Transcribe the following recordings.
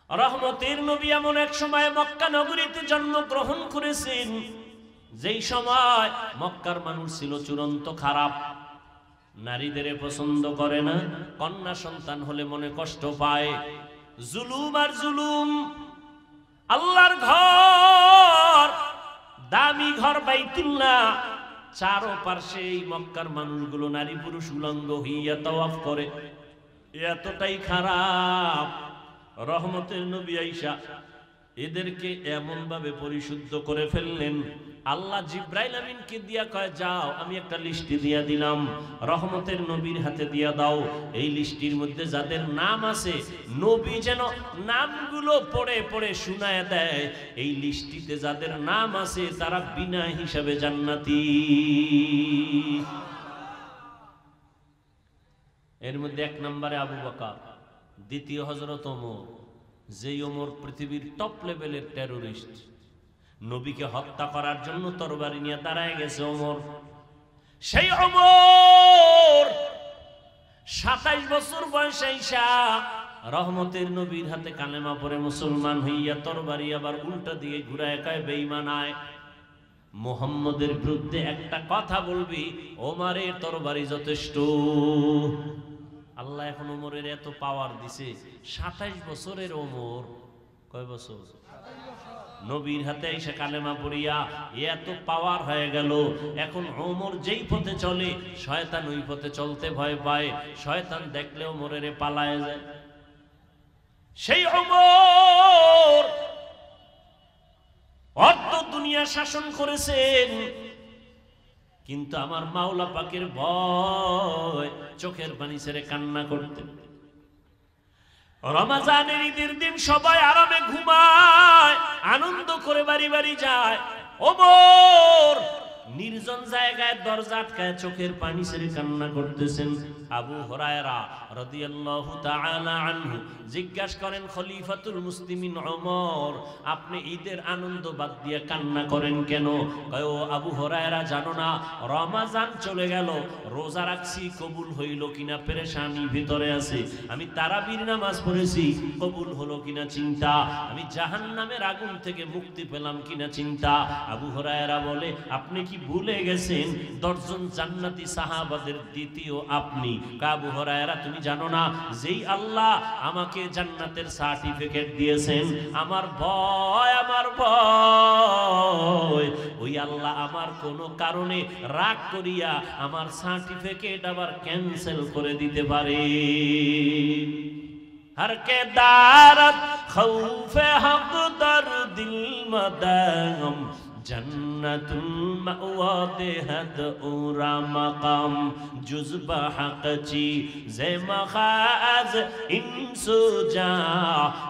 রহমতের নবী এমন এক সময় মক্কা নগরীতে জন্মগ্রহণ করেছেন যেই সময় মক্কার মানুষ ছিল চূড়ান্ত খারাপ, নারীদের পছন্দ করে না, কন্যা সন্তান হলে মনে কষ্ট পায়, জুলুম আর জুলুম। আল্লাহর ঘর, দামি ঘর বাইতুল্লাহ, চারপাশে এই মক্কার মানুষগুলো নারী পুরুষ উলঙ্গ হইয়া তাওয়াফ করে, এতটাই খারাপ। রহমতের নবী আয়েশা এদেরকে এমন ভাবে পরিশুদ্ধ করে ফেললেন, আল্লাহ জিব্রাইল আমিনকে দিয়া কয়, যাও আমি একটা লিস্টি দিয়া দিলাম, রহমতের নবীর হাতে দিয়া দাও। এই লিস্টির মধ্যে যাদের নাম আছে নবী যেন নামগুলো পড়ে পড়ে শুনায় দেয়। এই লিস্টিতে যাদের নাম আছে তারা বিনা হিসাবে জান্নাতি। এর মধ্যে এক নম্বরে আবু বকর, দ্বিতীয় হযরত ওমর, যেই ওমর পৃথিবীর টপ লেভেলের টেরোরিস্ট, নবীকে হত্যা করার জন্য তরবারি নিয়ে দাঁড়ায় গেছে ওমর। সেই ওমর 27 বছর বয়সে আইসা রহমতের নবীর হাতে কালেমা পড়ে মুসলমান হইয়া তরবারি আবার উল্টা দিয়ে ঘুরায় কয়, বেঈমান আয়, মুহাম্মদের বিরুদ্ধে একটা কথা বলবি, ওমরের তরবারি যথেষ্ট। আল্লাহ এখন ওমরের এত পাওয়ার দিছে, 27 বছরের ওমর, কয় বছর? নবীর হাতে এসে কালেমা পড়িয়া এত পাওয়ার হয়ে গেল। এখন ওমর যেই পথে চলে শয়তান ওই পথে চলতে ভয় পায়, শয়তান দেখলে ওমরের পালায় যায়। সেই ওমর অর্ধ দুনিয়া শাসন করেছেন, কিন্তু আমার মাওলা পাকের ভয় চোখের পানি ছেড়ে কান্না করতেন। রমজানের ঈদের দিন সবাই আরামে ঘুমায়, আনন্দ করে বাড়ি বাড়ি যায়, ওমর নির্জন জায়গায় দরজা আটকায় চোখের পানি ছেড়ে কান্না করতেছেন। আবু হুরায়রা রাদিয়াল্লাহু তাআলা আনহু জিজ্ঞাসা করেন, খলিফাতুল মুসলিমিন ওমর, আপনি ঈদের আনন্দ বাদ দিয়ে কান্না করেন কেন? কয়, ও আবু হুরায়রা, জানো না রমজান চলে গেল, রোজা রাখছি, কবুল হইল কিনা পেরেশানি ভিতরে আছে। আমি তারাবির নামাজ পড়েছি, কবুল হলো কিনা চিন্তা। আমি জাহান্নামের আগুন থেকে মুক্তি পেলাম কিনা চিন্তা। আবু হুরায়রা বলে, আপনি কি ভুলে গেছেন 10 জন জান্নাতি সাহাবাদের দ্বিতীয় আপনি? আবু হুরায়রা, তুমি জানো না যেই আল্লাহ আমাকে জান্নাতের সার্টিফিকেট দিয়েছেন, আমার ভয় ওই আল্লাহ আমার কোনো কারণে রাগ করিয়া আমার সার্টিফিকেট আবার ক্যান্সেল করে দিতে পারে। हर के दारत खौफे हक दर दिल मदाम जन्नतुल मअवा देहद उरा मकाम जुज़बा हक़ची ज़े मखाज़ इंसु जा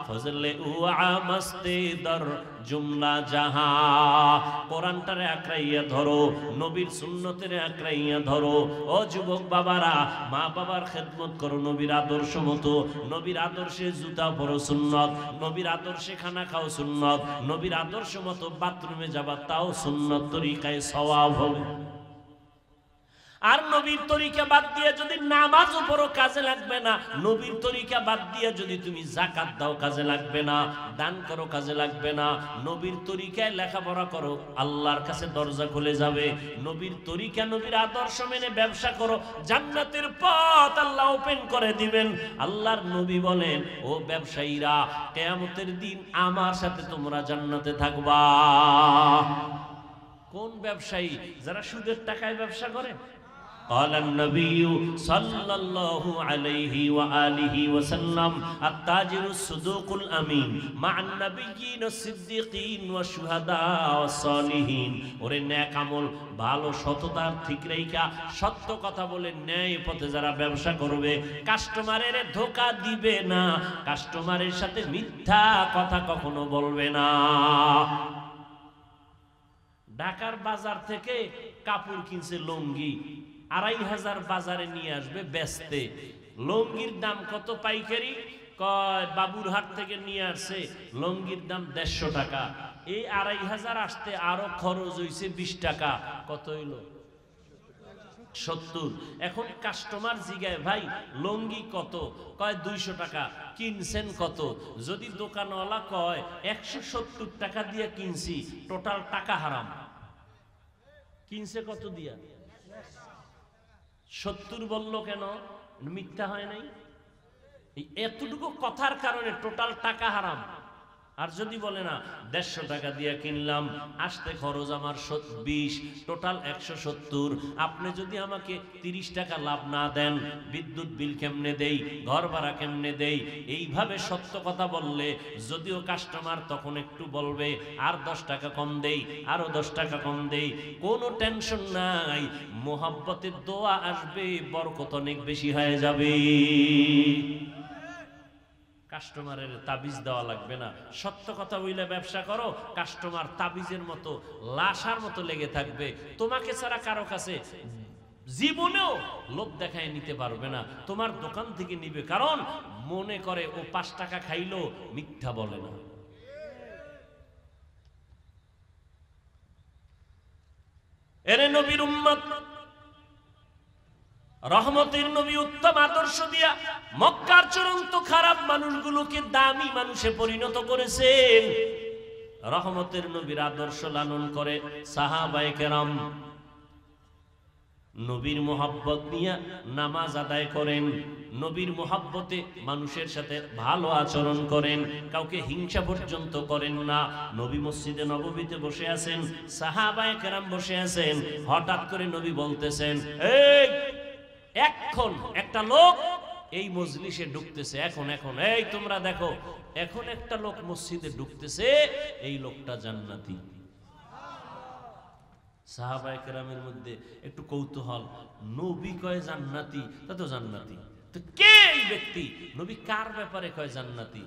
फज़ले उआ मस्ते दर जुमला जहां। কোরআনটারে আঁকড়াইয়া ধরো, নবীর সুন্নতের আঁকড়াইয়া ধরো। ও যুবক বাবারা, মা বাবার খেদমত করো নবীর আদর্শ মতো। নবীর আদর্শে জুতা পরো সুন্নত, নবীর আদর্শে খানা খাও সুন্নত, নবীর আদর্শ মতো বাথরুমে যাবা তাও সুন্নত তরিকায় সওয়াব হবে। আর নবীর তরিকা বাদ দিয়ে যদি নামাজ পড়ো কাজে লাগবে না, নবীর তরিকা বাদ দিয়ে যদি তুমি যাকাত দাও কাজে লাগবে না, দান করো কাজে লাগবে না। নবীর তরিকায় লেখাপড়া করো, আল্লাহর কাছে দরজা খুলে যাবে। নবীর তরিকা, নবীর আদর্শ মেনে ব্যবসা করো, জান্নাতের পথ আল্লাহ ওপেন করে দিবেন। আল্লাহর নবী বলেন, ও ব্যবসায়ীরা, কিয়ামতের দিন আমার সাথে তোমরা জান্নাতে থাকবা। কোন ব্যবসায়ী? যারা সুদের টাকায় ব্যবসা করে। قال النبي صلى الله عليه وآله وسلم التاجر الصدوق الأمين مع النبيين الصديقين والشهداء والصالحين। ওরে নেক আমল, ভালো সততার ঠিক রেখা সত্য কথা বলে ন্যায় পথে যারা ব্যবসা করবে, কাস্টমারের ধোঁকা দিবে না, কাস্টমারের সাথে মিথ্যা কথা কখনো বলবে না। ঢাকার বাজার থেকে কাপড় কিনছে লুঙ্গি, 2500 বাজারে নিয়ে আসবে বেচতে। লুঙ্গির দাম কত পাইকারি? কয় বাবুরহাট থেকে নিয়ে আসছে, লুঙ্গির দাম 150 টাকা। এই 2500 আসতে আরো খরচ হইছে 20 টাকা। কত হইল? 70। এখন কাস্টমার জিগায় ভাই লঙ্গি কত? কয় 200 টাকা। কিনছেন কত? যদি দোকানওয়ালা কয় 170 টাকা দিয়ে কিনছি, টোটাল টাকা হারাম। কিনছে কত দিয়া? 70 বলল কেন? মিথ্যা হয় নাই? এতটুকু কথার কারণে টোটাল টাকা হারাম। আর যদি বলে না 150 টাকা দিয়ে কিনলাম, আসতে খরচ আমার 20, টোটাল 170, আপনি যদি আমাকে 30 টাকা লাভ না দেন, বিদ্যুৎ বিল কেমনে দেই, ঘর ভাড়া কেমনে দেই, এইভাবে সত্য কথা বললে যদিও কাস্টমার তখন একটু বলবে আর 10 টাকা কম দেই, আরো 10 টাকা কম দেই, কোনো টেনশন নাই, মোহাব্বতের দোয়া আসবে, বরকত অনেক বেশি হয়ে যাবে। কাস্টমারের তাবিজ দেওয়া লাগবে না। সত্য কথা বইলে ব্যবসা করো, কাস্টমার তাবিজের মতো লাশার মতো লেগে থাকবে। তোমাকে ছাড়া কারো কাছে জীবনেও লোভ দেখায় নিতে পারবে না, তোমার দোকান থেকে নিবে, কারণ মনে করে ও 5 টাকা খাইলো, মিথ্যা বলে না। এরে নবীর উম্মত, রহমতের নবী উত্তম আদর্শ দিয়া মক্কার চূড়ান্ত খারাপ মানুষগুলোকে দামি মানুষে পরিণত করেছেন। রহমতের নবীর আদর্শ লালন করে সাহাবায়ে কেরাম নবীর মোহাব্বত নিয়ে নামাজ আদায় করেন, নবীর মোহাব্বতে মানুষের সাথে ভালো আচরণ করেন, কাউকে হিংসা পর্যন্ত করেন না। নবী মসজিদে নববীতে বসে আছেন, সাহাবায়ে কেরাম বসে আছেন, হঠাৎ করে নবী বলতেছেন, এই এখন একটা লোক এই মজলিসে ঢুকতেছে, এখন এই তোমরা দেখো, এখন একটা লোক মসজিদে ঢুকতেছে, এই লোকটা জান্নাতি। সাহাবায়ে কেরামের মধ্যে একটু কৌতূহল, নবী কয় জান্নাতি, তা তো জান্নাতি, তো কে এই ব্যক্তি? নবী কার ব্যাপারে কয় জান্নাতি?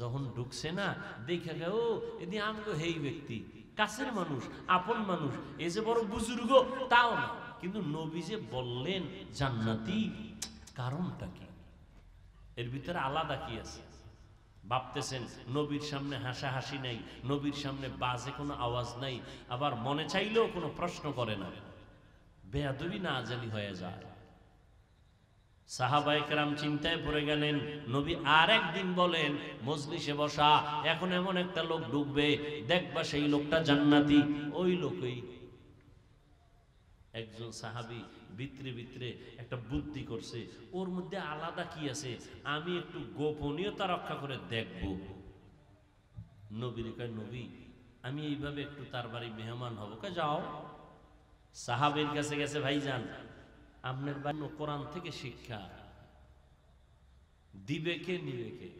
যখন ঢুকছে না, দেখে গে ও এদি আমগো হেই ব্যক্তি, কাছের মানুষ, আপন মানুষ, এই যে বড় বুজুর্গ তাও না, কিন্তু নবী যে বললেন জান্নাতি, কারণটা কি? এর ভিতরে আলাদা কি আছে? ভাবতেছেন নবীর সামনে হাসাহাসি নাই, নবীর সামনে বাজে কোনো আওয়াজ নাই, আবার মনে চাইলেও কোনো প্রশ্ন করে না, বেয়াদবি না জানি হয়ে যায়। সাহাবায়ে কেরাম চিন্তায় পড়ে গেলেন। নবী আর একদিন বলেন, মজলিসে বসা, এখন এমন একটা লোক ঢুকবে, দেখবা সেই লোকটা জান্নাতি। ওই লোকই একজন সাহাবী ভিতরে ভিতরে একটা বুদ্ধি করছে, ওর মধ্যে আলাদা কি আছে, আমি একটু গোপনীয়তা রক্ষা করে দেখব। নবীর কয়, নবী আমি এইভাবে একটু তার বাড়ি মেহমান হব। কয় যাও। সাহাবীর কাছে গেছে, ভাইজান আপনার বাড়ি কোরআন থেকে শিক্ষা দিবে কে, নিবে কে?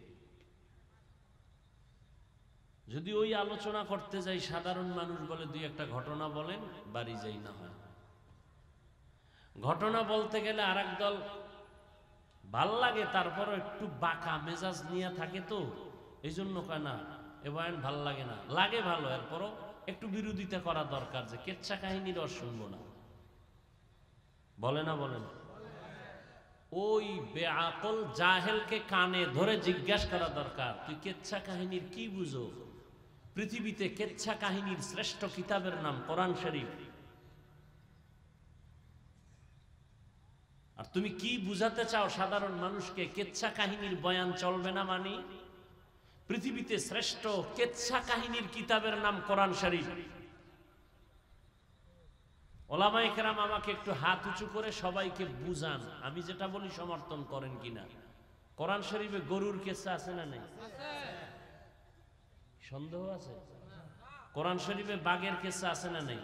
যদি ওই আলোচনা করতে যাই, সাধারণ মানুষ বলে 2-1টা ঘটনা বলেন, বাড়ি যাই না হয়। ঘটনা বলতে গেলে আরেক দল ভাল লাগে, তারপরও একটু বাঁকা মেজাজ নিয়ে থাকে, তো এই জন্য কয় না এ বয়ান ভাল লাগে না, লাগে ভালো, এরপরও একটু বিরোধিতা করা দরকার, যে কেচ্ছা কাহিনীর রস শুনবো না। বলে না? বলেন। ওই বেআকল জাহেলকে কানে ধরে জিজ্ঞাসা করা দরকার, তুই কেচ্ছা কাহিনীর কি বুঝো? পৃথিবীতে কেচ্ছা কাহিনীর শ্রেষ্ঠ কিতাবের নাম কোরআন শরীফ, আর তুমি কি বুঝাতে চাও সাধারণ মানুষকে? কেচ্ছা কাহিনীর বয়ান চলবে না মানে? পৃথিবীতে শ্রেষ্ঠ কেচ্ছা কাহিনীর কিতাবের নাম কোরআন শরীফ। ওলামায়ে কেরাম আমাকে একটু হাত উঁচু করে সবাইকে বুঝান, আমি যেটা বলি সমর্থন করেন কিনা। কোরআন শরীফে গরুর কেচ্ছা আছে না নেই? সন্দেহ আছে? কোরআন শরীফে বাঘের কেচ্ছা আছে না নেই?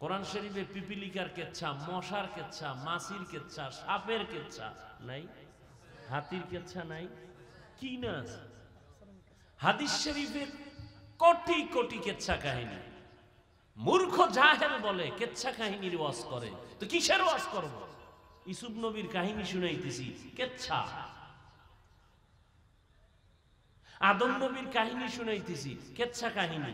কোরআন শরীফে পিপিলিকার কেচ্ছা, মশার কেচ্ছা, মাছির কেচ্ছা, সাপের কেচ্ছা নাই? হাতির কেচ্ছা নাই? কি না আছে? হাদিস শরীফে কোটি কোটি কেচ্ছা কাহিনী। মূর্খ জাহেল বলে কেচ্ছা কাহিনীর ওয়াজ করে, তো কিসের ওয়াজ করব? ইউসুফ নবীর কাহিনী শুনাইতেছি, কেচ্ছা। আদম নবীর কাহিনী শুনাইতেছি, কেচ্ছা কাহিনী।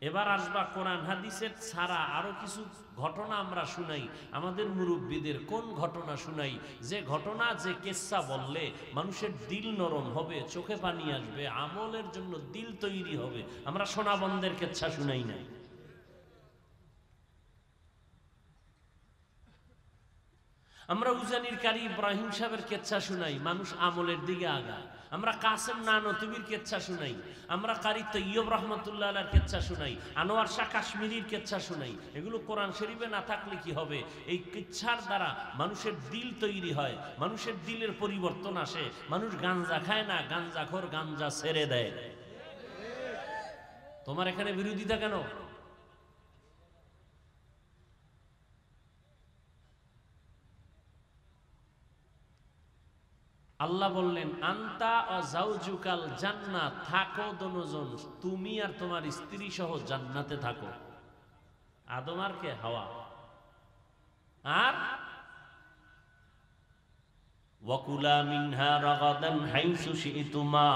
এবার আসবা কোরআন হাদিসের ছাড়া আরো কিছু ঘটনা আমরা শুনাই, আমাদের মুরব্বীদের কোন ঘটনা শুনাই, যে ঘটনা, যে কেচ্ছা বললে মানুষের দিল নরম হবে, চোখে পানি আসবে, আমলের জন্য দিল তৈরি হবে। আমরা সোনাবন্দের কেচ্ছা শুনাই না। আমরা উজানির কারি ইব্রাহিম সাহেবের কেচ্ছা শুনাই, মানুষ আমলের দিকে আগায়। আমরা কাসেম নানতুবির কেচ্ছা শুনাই, আমরা কারি তৈয়ব রহমতুল্লাহ আলার কেচ্ছা শুনাই, আনোয়ার শাহ কাশ্মীরির কেচ্ছা শুনাই। এগুলো কোরআন শরীফে না থাকলে কি হবে? এই কিচ্ছার দ্বারা মানুষের দিল তৈরি হয়, মানুষের দিলের পরিবর্তন আসে। মানুষ গাঞ্জা খায় না, গাঞ্জাখোর গাঞ্জা ছেড়ে দেয়। তোমার এখানে বিরোধিতা কেন? আল্লাহ বললেন আন্তা ও জাউজুকাল জান্নাত, থাকো দুজন, তুমি আর তোমার স্ত্রী সহ জান্নাতে থাকো। আদম আর কে? হাওয়া। আর ওয়াকুলা মিনহা রাগাদান হাইসু শিতুমা,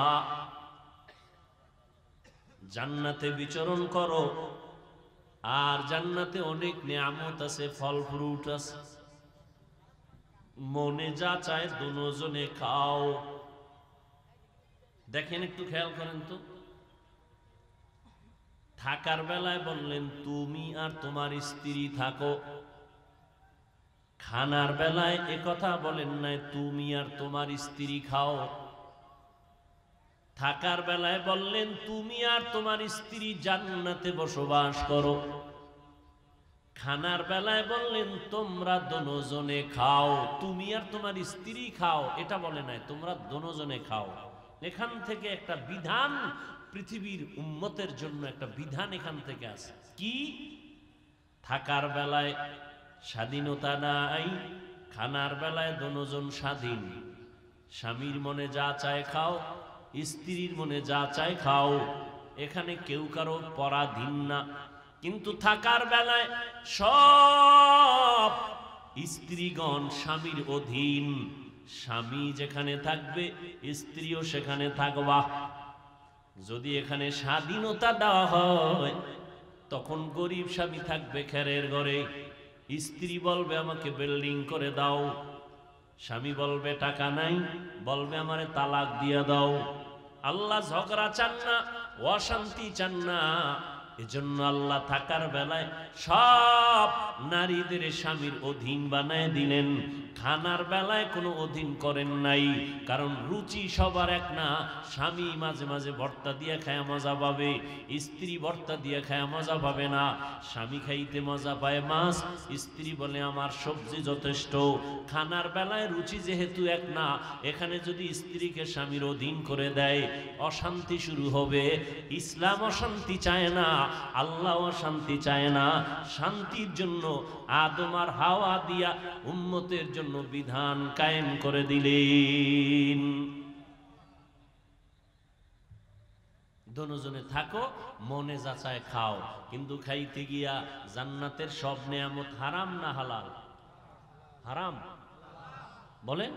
জান্নাতে বিচরণ করো। আর জান্নাতে অনেক নিয়ামত আছে, ফল ফ্রুট আছে, মনে যা চায় দুজনে খাও। দেখেন, একটু খেয়াল করেন তো, থাকার বেলায় বললেন তুমি আর তোমার স্ত্রী থাকো, খানার বেলায় একথা বলেন নাই তুমি আর তোমার স্ত্রী খাও। থাকার বেলায় বললেন তুমি আর তোমার স্ত্রী জান্নাতে বসবাস করো, খানার বেলায় বললেন তোমরা দুজনে খাও, তুমি আর তোমার স্ত্রী খাও। এটা বলে নাই তোমরা দুজনে খাও। এখান থেকে একটা বিধান, পৃথিবীর উম্মতের জন্য একটা বিধান এখান থেকে আসে। কি? থাকার বেলায় স্বাধীনতা নাই, খানার বেলায় দুজন স্বাধীন। স্বামীর মনে যা চায় খাও, স্ত্রীর মনে যা চায় খাও, এখানে কেউ কারো পরাধীন না। কিন্তু থাকার বেলায় সব স্ত্রীগণ স্বামীর অধীন। স্বামী যেখানে থাকবে স্ত্রীও সেখানে থাকবা। যদি এখানে স্বাধীনতা দেওয়া হয় তখন গরিব স্বামী থাকবে খেরের ঘরে, স্ত্রী বলবে আমাকে বিল্ডিং করে দাও, স্বামী বলবে টাকা নাই, বলবে আমারে তালাক দিয়ে দাও। আল্লাহ ঝগড়া চান না, অশান্তি চান না। এজন্য আল্লাহ থাকার বেলায় সব নারীদের স্বামীর অধীন বানায় দিলেন, খানার বেলায় কোনো অধীন করেন নাই। কারণ রুচি সবার এক না। স্বামী মাঝে মাঝে ভর্তা দিয়ে খায় মজা পাবে, স্ত্রী ভর্তা দিয়ে খায় মজা পাবে না। স্বামী খাইতে মজা পায় মাছ, স্ত্রী বলে আমার সবজি যথেষ্ট। খানার বেলায় রুচি যেহেতু এক না, এখানে যদি স্ত্রীকে স্বামীর অধীন করে দেয় অশান্তি শুরু হবে। ইসলাম অশান্তি চায় না, আল্লাহ অশান্তি চায় না। শান্তির জন্য আদম আর হাওয়া দিয়া উম্মতের জন্য বিধান কায়েম করে দিলেন। দুজনে থাকো, মনে যা চায় খাও। কিন্তু খাইতে গিয়া জান্নাতের সব নেয়ামত হারাম না হালাল? হারাম। বলেন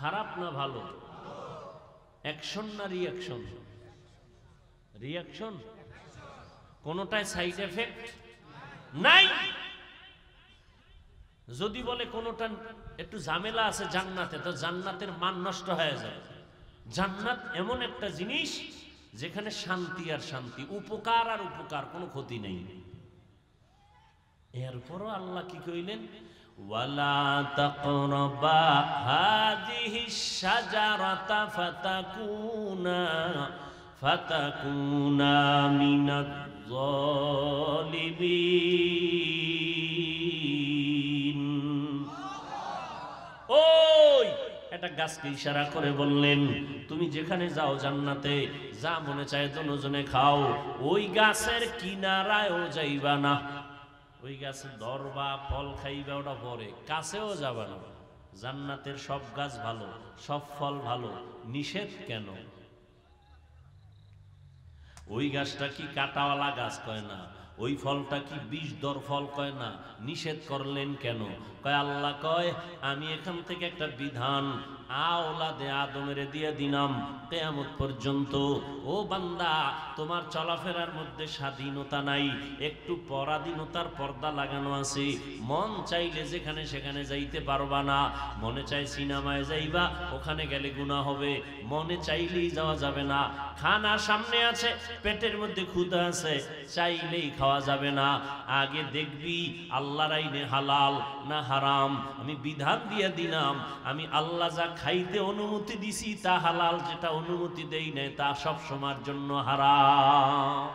খারাপ না ভালো? অ্যাকশন না রিয়াকশন? রিয়াকশন। কোনটায় সাইড এফেক্ট নাই। যদি বলে কোনটা একটু ঝামেলা আছে জান্নাতে, তো জান্নাতের মান নষ্ট হয়ে যায়। জান্নাত এমন একটা জিনিস যেখানে শান্তি আর শান্তি, উপকার আর উপকার, কোনো ক্ষতি নেই। এরপরও আল্লাহ কি কইলেন? ওয়ালা তাকরাবা হাযিহিশ শাজারাতা ফাতাকুনা মিনাজ যালিমিন। ওই একটা গাছকে ইশারা করে বললেন তুমি যেখানে যাও জান্নাতে, যা মনে চায় দুজনে খাও, ওই গাছের কিনারায়ও যাইবা না। ওই গাছে ধরবা, ফল খাইবা, ওটা পরে, কাছেও যাবা না। জান্নাতের সব গাছ ভালো, সব ফল ভালো, নিষেধ কেন? ওই গাছটা কি কাটাওয়ালা গাছ কয় না, ওই ফলটা কি বিষধর ফল কয় না, নিষেধ করলেন কেন? কয় আল্লাহ কয় আমি এখান থেকে একটা বিধান আওলাদে আদমের দিয়ে দিলাম কিয়ামত পর্যন্ত। ও বান্দা, তোমার চলাফেরার মধ্যে স্বাধীনতা নাই, একটু পরাধীনতার পর্দা লাগানো আছে। মন চাইলে যেখানে সেখানে যাইতে পারবা না। মনে চাই সিনেমায় যাইবা, ওখানে গেলে গুনাহ হবে, মনে চাইলেই যাওয়া যাবে না। খানা সামনে আছে, পেটের মধ্যে ক্ষুধা আছে, চাইলেই খাওয়া যাবে না। আগে দেখবি আল্লাহর আইনে হালাল না হারাম। আমি বিধান দিয়ে দিলাম, আমি আল্লাহ যা খাইতে অনুমতি দিছি তা হালাল, যেটা অনুমতি দেই নাই তা সব সময়ের জন্য হারাম।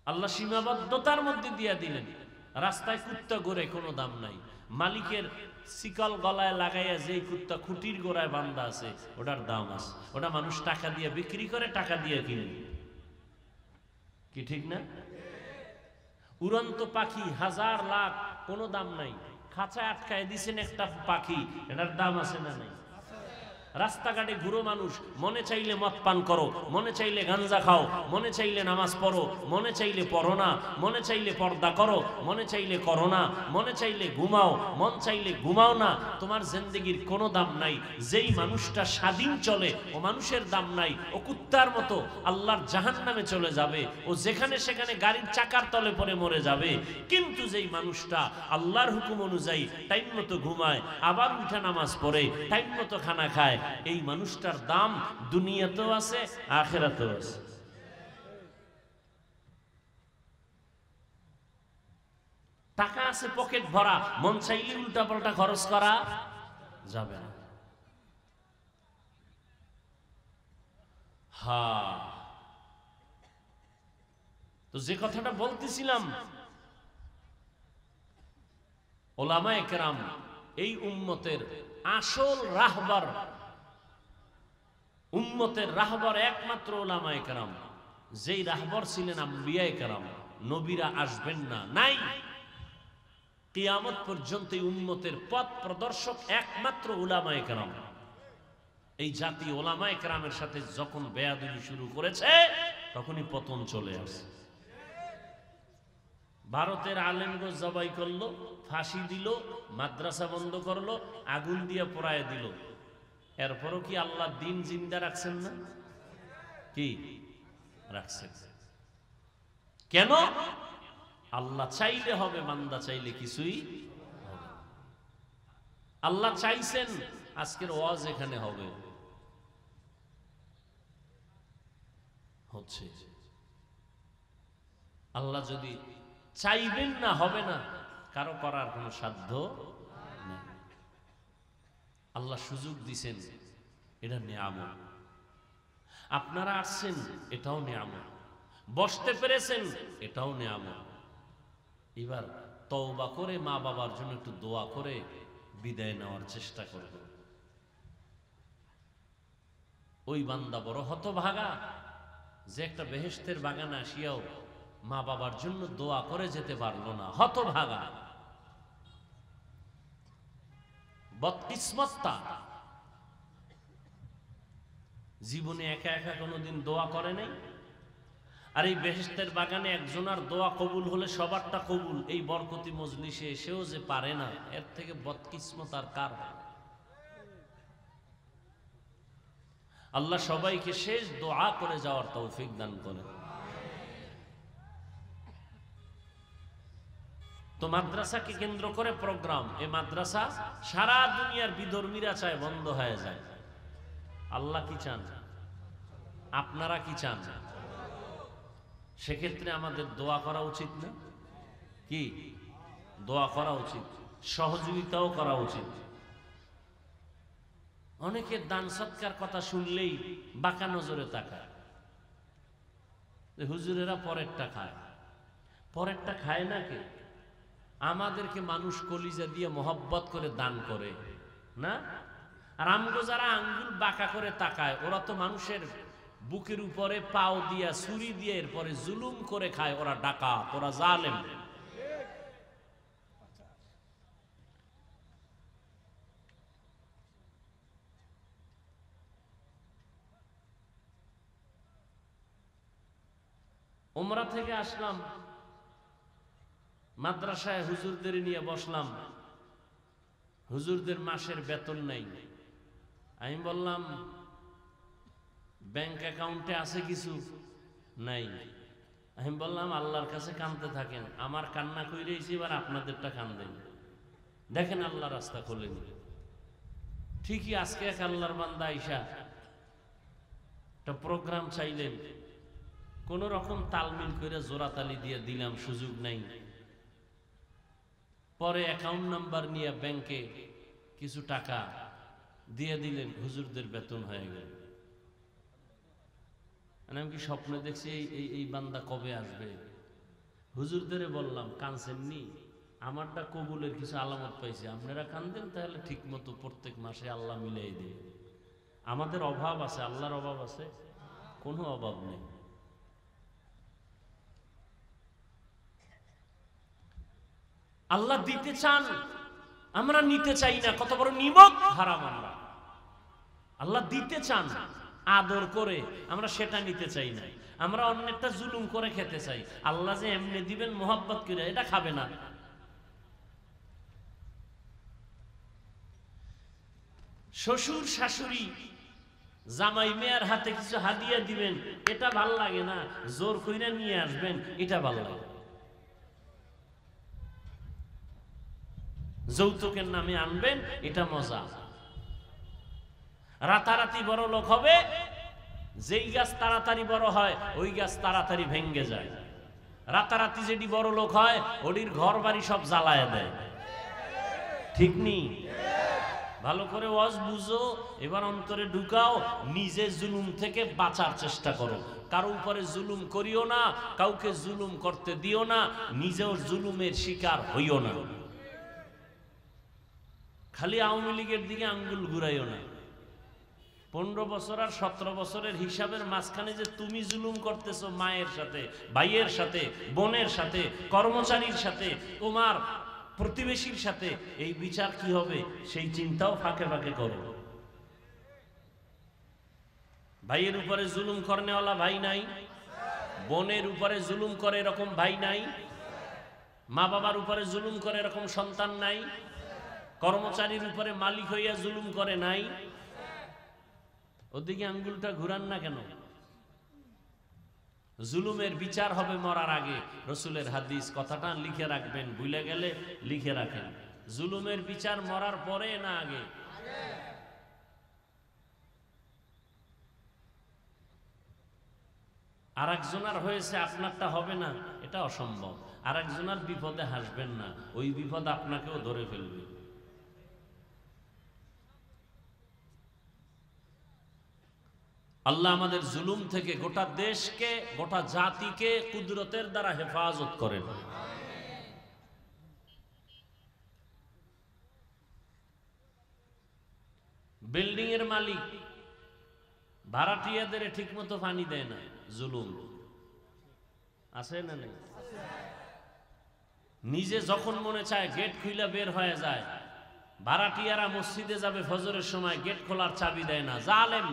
আল্লাহ সীমাবদ্ধতার মধ্যে দিয়ে দিলেন। রাস্তায় কুত্তা ঘোরে, কোনো দাম নাই। মালিকের শিকল গলায় লাগাইয়া যে কুত্তা খুঁটির গোড়ায় বান্ধা আছে, ওটার দাম আছে। ওটা মানুষ টাকা দিয়ে বিক্রি করে, টাকা দিয়ে কিনে, কি ঠিক না? উড়ন্ত পাখি হাজার লাখ, কোনো দাম নাই। খাঁচায় আটকায় দিছেন একটা পাখি, এটার দাম আছে না নাই? রাস্তাঘাটে ঘুরো মানুষ, মনে চাইলে মদ পান করো, মনে চাইলে গাঞ্জা খাও, মনে চাইলে নামাজ পড়ো, মনে চাইলে পড়ো না, মনে চাইলে পর্দা করো, মনে চাইলে করো না, মনে চাইলে ঘুমাও, মন চাইলে ঘুমাও না। তোমার জিন্দেগির কোনো দাম নাই। যেই মানুষটা স্বাধীন চলে, ও মানুষের দাম নাই। ও কুত্তার মতো আল্লাহর জাহান্নামে চলে যাবে। ও যেখানে সেখানে গাড়ির চাকার তলে পড়ে মরে যাবে। কিন্তু যেই মানুষটা আল্লাহর হুকুম অনুযায়ী টাইম মতো ঘুমায়, আবার উঠে নামাজ পড়ে, টাইম মতো খানা খায়, এই মানুষটার দাম দুনিয়াতেও আছে, আখিরাতেও আছে। টাকা আছে পকেট ভরা, মন চাইলে উল্টা পাল্টা খরচ করা যাবে না। হ্যাঁ, তো যে কথাটা বলতেছিলাম, ওলামায়ে কেরাম এই উম্মতের আসল রাহবার, উম্মতের রাহবার একমাত্র ওলামায়ে কেরাম। যেই রাহবার ছিলেন আম্বিয়ায়ে কেরাম। নবীরা আসবেন না, নাই। কিয়ামত পর্যন্ত এই উম্মতের পথ প্রদর্শক একমাত্র উলামায়ে কেরাম। এই জাতি ওলামায়ে কেরামের সাথে যখন বেয়াদবি শুরু করেছে, তখনই পতন চলে আসে। ভারতের আলেমগো জবাই করলো, ফাঁসি দিল, মাদ্রাসা বন্ধ করলো, আগুন দিয়ে পোড়ায় দিল। এরপরও কি আল্লাহ দিন জিন্দা রাখছেন না? কি রাখছেন? কেন? আল্লাহ চাইলে হবে, বান্দা চাইলে কিছুই হবে। আল্লাহ চাইছেন আজকের ওয়াজ এখানে হবে, হচ্ছে। আল্লাহ যদি চাইবেন না, হবে না। কারো করার কোনো সাধ্য নেই। আল্লাহ সুযোগ দিছেন, এটা নিয়ামত। আপনারা আসছেন, এটাও নিয়ামত। বসতে পেরেছেন, এটাও নিয়ামত। এবার তওবা করে মা বাবার জন্য একটু দোয়া করে বিদায় নেওয়ার চেষ্টা করব। ওই বান্দা বড় হতভাগা যে একটা বেহেশতের বাগানে আসিয়াও মা বাবার জন্য দোয়া করে যেতে পারলো না। হতভাগা, বদকিসমতটা। জীবনে একা একা কোনোদিন দোয়া করে নাই। আর এই বেহেশতের বাগানে একজনের দোয়া কবুল হলে সবারটা কবুল। এই বরকতি মজলিসে এসেও যে পারে না, এর থেকে বদকিসমত আর কার? আল্লাহ সবাইকে শেষ দোয়া করে যাওয়ার তৌফিক দান করেন। তো মাদ্রাসাকে কেন্দ্র করে প্রোগ্রাম। এই মাদ্রাসা সারা দুনিয়ার বিধর্মীরা চায় বন্ধ হয়ে যায়। আল্লাহ কি চান? আপনারা কি চান? সেক্ষেত্রে আমাদের দোয়া করা উচিত না? কি দোয়া করা উচিত, সহযোগিতাও করা উচিত। অনেকের দান সৎকার কথা শুনলেই বাঁকা নজরে তাকায়। হুজুরেরা পরেরটা খায়। পরেরটা খায় না কে? আমাদেরকে মানুষ কলিজা দিয়ে মহব্বত করে দান করে না। আর আমগো যারা আঙ্গুল বাঁকা করে তাকায়, ওরা তো মানুষের বুকের উপরে পাও দিয়া ছুরি দিয়ে এরপরে জুলুম করে খায়। ওরা ডাকাত, ওরা জালেম। উমরা থেকে আসলাম, মাদ্রাসায় হুজুরদের নিয়ে বসলাম। হুজুরদের মাসের বেতন নাই। আমি বললাম ব্যাংক অ্যাকাউন্টে আছে কিছু? নাই। আমি বললাম আল্লাহর কাছে কাঁদতে থাকেন, আমার কান্না কইরেছি, এবার আপনাদেরটা কান্দেন, দেখেন আল্লাহ রাস্তা খোলেন। ঠিকই আজকে এক আল্লাহর বান্দা আইসা একটা প্রোগ্রাম চাইলেন, কোন রকম তালমিল করে জোড়াতালি দিয়ে দিলাম, সুযোগ নাই। পরে অ্যাকাউন্ট নাম্বার নিয়ে ব্যাংকে কিছু টাকা দিয়ে দিলেন, হুজুরদের বেতন হয়ে গেল। আমি কি স্বপ্নে দেখছি এই বান্দা কবে আসবে? হুজুরদের বললাম কানছেননি, আমারটা কবুলের কিছু আলামত পাইছি, আপনারা কান্দেন তাহলে ঠিক মতো প্রত্যেক মাসে আল্লাহ মিলাই দেয়। আমাদের অভাব আছে, আল্লাহর অভাব আছে? কোনো অভাব নেই। আল্লাহ দিতে চান, আমরা নিতে চাই না, কত বড় নিমক হারাম আমরা। আল্লাহ দিতে চান আদর করে, আমরা সেটা নিতে চাই না, আমরা অন্যটা জুলুম করে খেতে চাই। আল্লাহ যে এমনি দিবেন মোহাব্বত করে, এটা খাবে না। শ্বশুর শাশুড়ি জামাই মেয়ের হাতে কিছু হাদিয়া দিবেন, এটা ভাল লাগে না, জোর কইরা নিয়ে আসবেন, এটা ভাল লাগে। যৌতুকের নামে আনবেন, এটা মজা। রাতারাতি বড় লোক হবে, যেই গাছ তাড়াতাড়ি বড় হয় ওই গাছ তাড়াতাড়ি ভেঙ্গে যায়। রাতারাতি যেটি বড় লোক হয় ওটির ঘর বাড়ি সব জ্বালায় দেয়, ঠিক নেই? ভালো করে ওয়াজ বুঝো, এবার অন্তরে ঢুকাও, নিজে জুলুম থেকে বাঁচার চেষ্টা করো। কারো উপরে জুলুম করিও না, কাউকে জুলুম করতে দিও না, নিজেও জুলুমের শিকার হইও না। খালি আওয়ামী লীগের দিকে আঙ্গুল ঘুরাইও না। 15 বছর আর 17 বছরের হিসাবের মাঝখানে যে তুমি জুলুম করতেছো মায়ের সাথে, ভাইয়ের সাথে, বোনের সাথে, কর্মচারীর সাথে, তোমার প্রতিবেশীর সাথে, এই বিচার কি হবে সেই চিন্তাও ফাঁকে ফাঁকে করো। ভাইয়ের উপরে জুলুম করনেওয়ালা ভাই নাই, বোনের উপরে জুলুম করে এরকম ভাই নাই, মা বাবার উপরে জুলুম করে এরকম সন্তান নাই, কর্মচারীর উপরে মালিক হইয়া জুলুম করে নাই। ওদিকে আঙ্গুলটা ঘুরান না কেন? জুলুমের বিচার হবে মরার আগে। রসুলের হাদিস, কথাটা লিখে রাখবেন, ভুলে গেলে লিখে রাখেন। জুলুমের বিচার মরার পরে না আগে? আর একজনের হয়েছে, আপনারটা হবে না, এটা অসম্ভব। আর একজনের বিপদে হাসবেন না, ওই বিপদ আপনাকেও ধরে ফেলবে। আল্লাহ আমাদের জুলুম থেকে গোটা দেশকে, গোটা জাতিকে কুদরতের দ্বারা হেফাজত করেন। বিল্ডিং এর মালিক ভাড়াটিয়াদের ঠিক মতো পানি দেয় না, জুলুম আছে না নেই? নিজে যখন মনে চায় গেট খুইলা বের হয়ে যায়। ভাড়াটিয়ারা মসজিদে যাবে ফজরের সময়, গেট খোলার চাবি দেয় না, জালেম।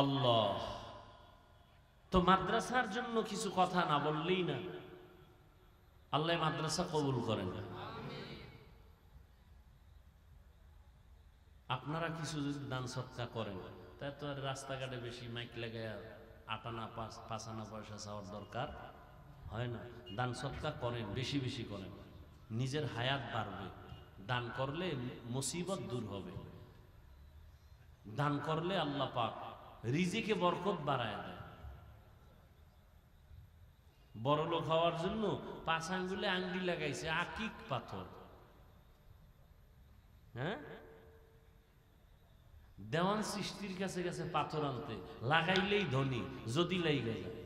আল্লাহ তো মাদ্রাসার জন্য কিছু কথা না বললেই না, আল্লাহ মাদ্রাসা কবুল করেন। আপনারা কিছু যদি দান সৎকা করেন, তাই তো আর রাস্তাঘাটে বেশি মাইক লাগায় আটানা পাঁচানা পয়সা চাওয়ার দরকার হয় না। দান সৎকা করেন, বেশি বেশি করেন, নিজের হায়াত বাড়বে। দান করলে মুসিবত দূর হবে। দান করলে আল্লাহ পাক রিজিকে বরকত বাড়ায় দেয়। বড় লোক হওয়ার জন্য 5 আঙ্গুলে আঙ্গুলি লাগাইছে আকিক পাথর। হ্যাঁ, দেওয়ান সৃষ্টির কাছে গেছে পাথর আনতে, লাগাইলেই ধনী, যদি লাইগে যায়।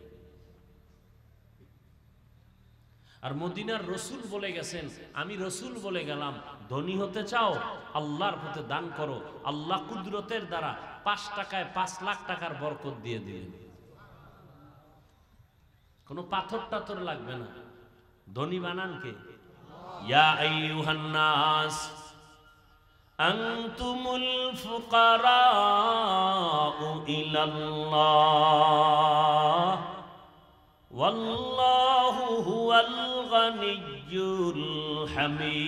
আর মদিনার রসুল বলে গেছেন, আমি রসুল বলে গেলাম, ধনী হতে চাও আল্লাহর পথে দান করো, আল্লাহ কুদরতের দ্বারা 5 টাকায় 5 লাখ টাকার বরকত দিয়ে দিলেন। কোনো পাথর টাথর লাগবে না, ধনী বানান কে? ইয়া আইয়ুহান নাস আনতুমুল ফুকারাউ ইলাল্লাহ ওয়াল্লাহু হুয়াল গানিয়্যুল হামিদ।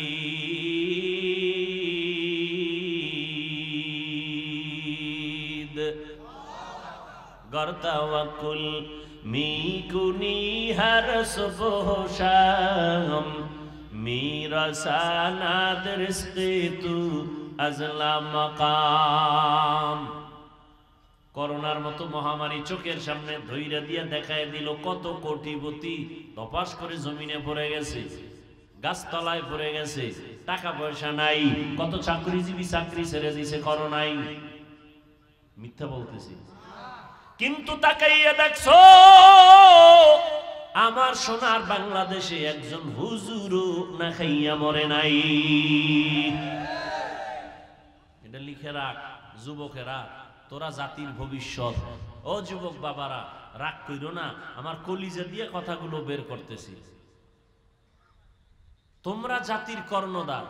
गर तवक्कुल मीकुनी हर सुबह शाम मेरा सानाद रिज़्क़े तू अज़ला मकाम। করোনার মতো মহামারী চোখের সামনে ধইরা দিয়া দেখায় দিল, কত কোটিপতি তপাস করে জমিনে পড়ে গেছে, গাছতলায় পড়ে গেছে, টাকা পয়সা নাই, কত চাকরিজীবী চাকরি ছেড়ে দিছে করোনায়। মিথ্যা বলতেছি? কিন্তু তাকাইয়া দেখছো আমার সোনার বাংলাদেশে একজন হুজুরও না খাইয়া মরে নাই। এটা লিখে রাখ যুবকেরা, তোরা জাতির ভবিষ্যৎ। ও যুবক বাবারা, রাগ কইরো না, আমার কলিজা দিয়ে কথাগুলো বের করতেছি। তোমরা জাতির কর্ণধার।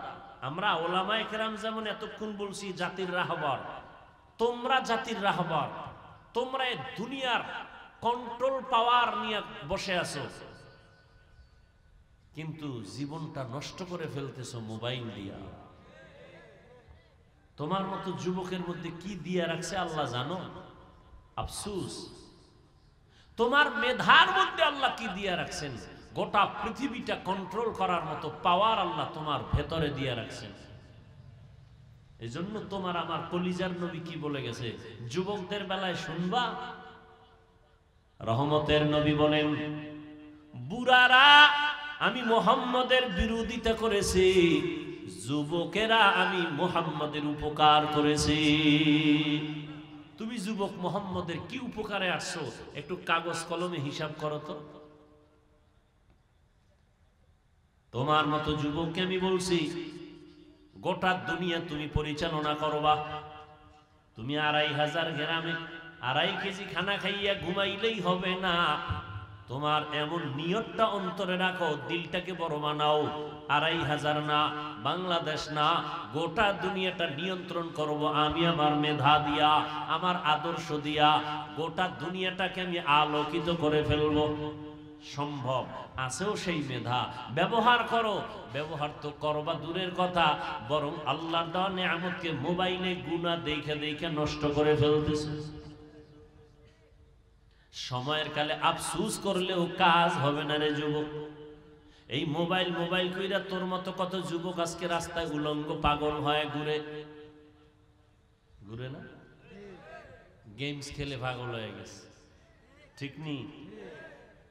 আমরা ওলামায়ে কেরাম যেমন এতক্ষণ বলছি জাতির রাহবার, তোমরা জাতির রাহবার। তোমরা এই দুনিয়ার কন্ট্রোল পাওয়ার নিয়ে বসে আছো, কিন্তু জীবনটা নষ্ট করে ফেলতেছো মোবাইল দিয়া। তোমার মতো যুবকের মধ্যে কি দিয়া রাখছে আল্লাহ জানো? আফসোস। তোমার মেধার মধ্যে আল্লাহ কি দিয়া রাখছেন? গোটা পৃথিবীটা কন্ট্রোল করার মতো পাওয়ার আল্লাহ তোমার ভেতরে দিয়া রাখছেন। এই জন্য তোমার আমার কলিজার নবী কি বলে গেছে? যুবকদের বেলায় শুনবা, রহমতের নবী বলেন, বুড়ারা আমি মুহাম্মদের বিরোধিতা করেছি, যুবকেরা আমি মুহাম্মদের উপকার করেছি। তুমি যুবক মুহাম্মদের কি উপকারে আসছো? একটু কাগজ কলমে হিসাব করো তো। তোমার মতো যুবককে আমি বলছি, গোটা দুনিয়া তুমি পরিচালনা করবা। তুমি ২৫০০ গ্রামে ২.৫ কেজি খানা খাইয়া ঘুমাইলেই হবে না। তোমার এমন নিয়তটা অন্তরে রাখো, দিলটাকে বড় বানাও। ২৫০০ না, বাংলাদেশ না, গোটা দুনিয়াটা নিয়ন্ত্রণ করব আমি আমার মেধা দিয়া, আমার আদর্শ দিয়া। গোটা দুনিয়াটাকে আমি আলোকিত করে ফেলবো। সম্ভব আছেও সেই মেধা, ব্যবহার করো। ব্যবহার তো করবা দূরের কথা, বরং আল্লাহর দেওয়া নিয়ামতকে মোবাইলে গুনাহ দেখে দেখে নষ্ট করে ফেলতেছে। সময়ের কালে আফসোস করলেও কাজ হবে না রে যুবক। এই মোবাইল মোবাইল কইরা তোর মতো কত যুবক আজকে রাস্তায় উলঙ্গ পাগল হয়ে ঘুরে ঘুরে না, গেমস খেলে পাগল হয়ে গেছে। ঠিক নেই?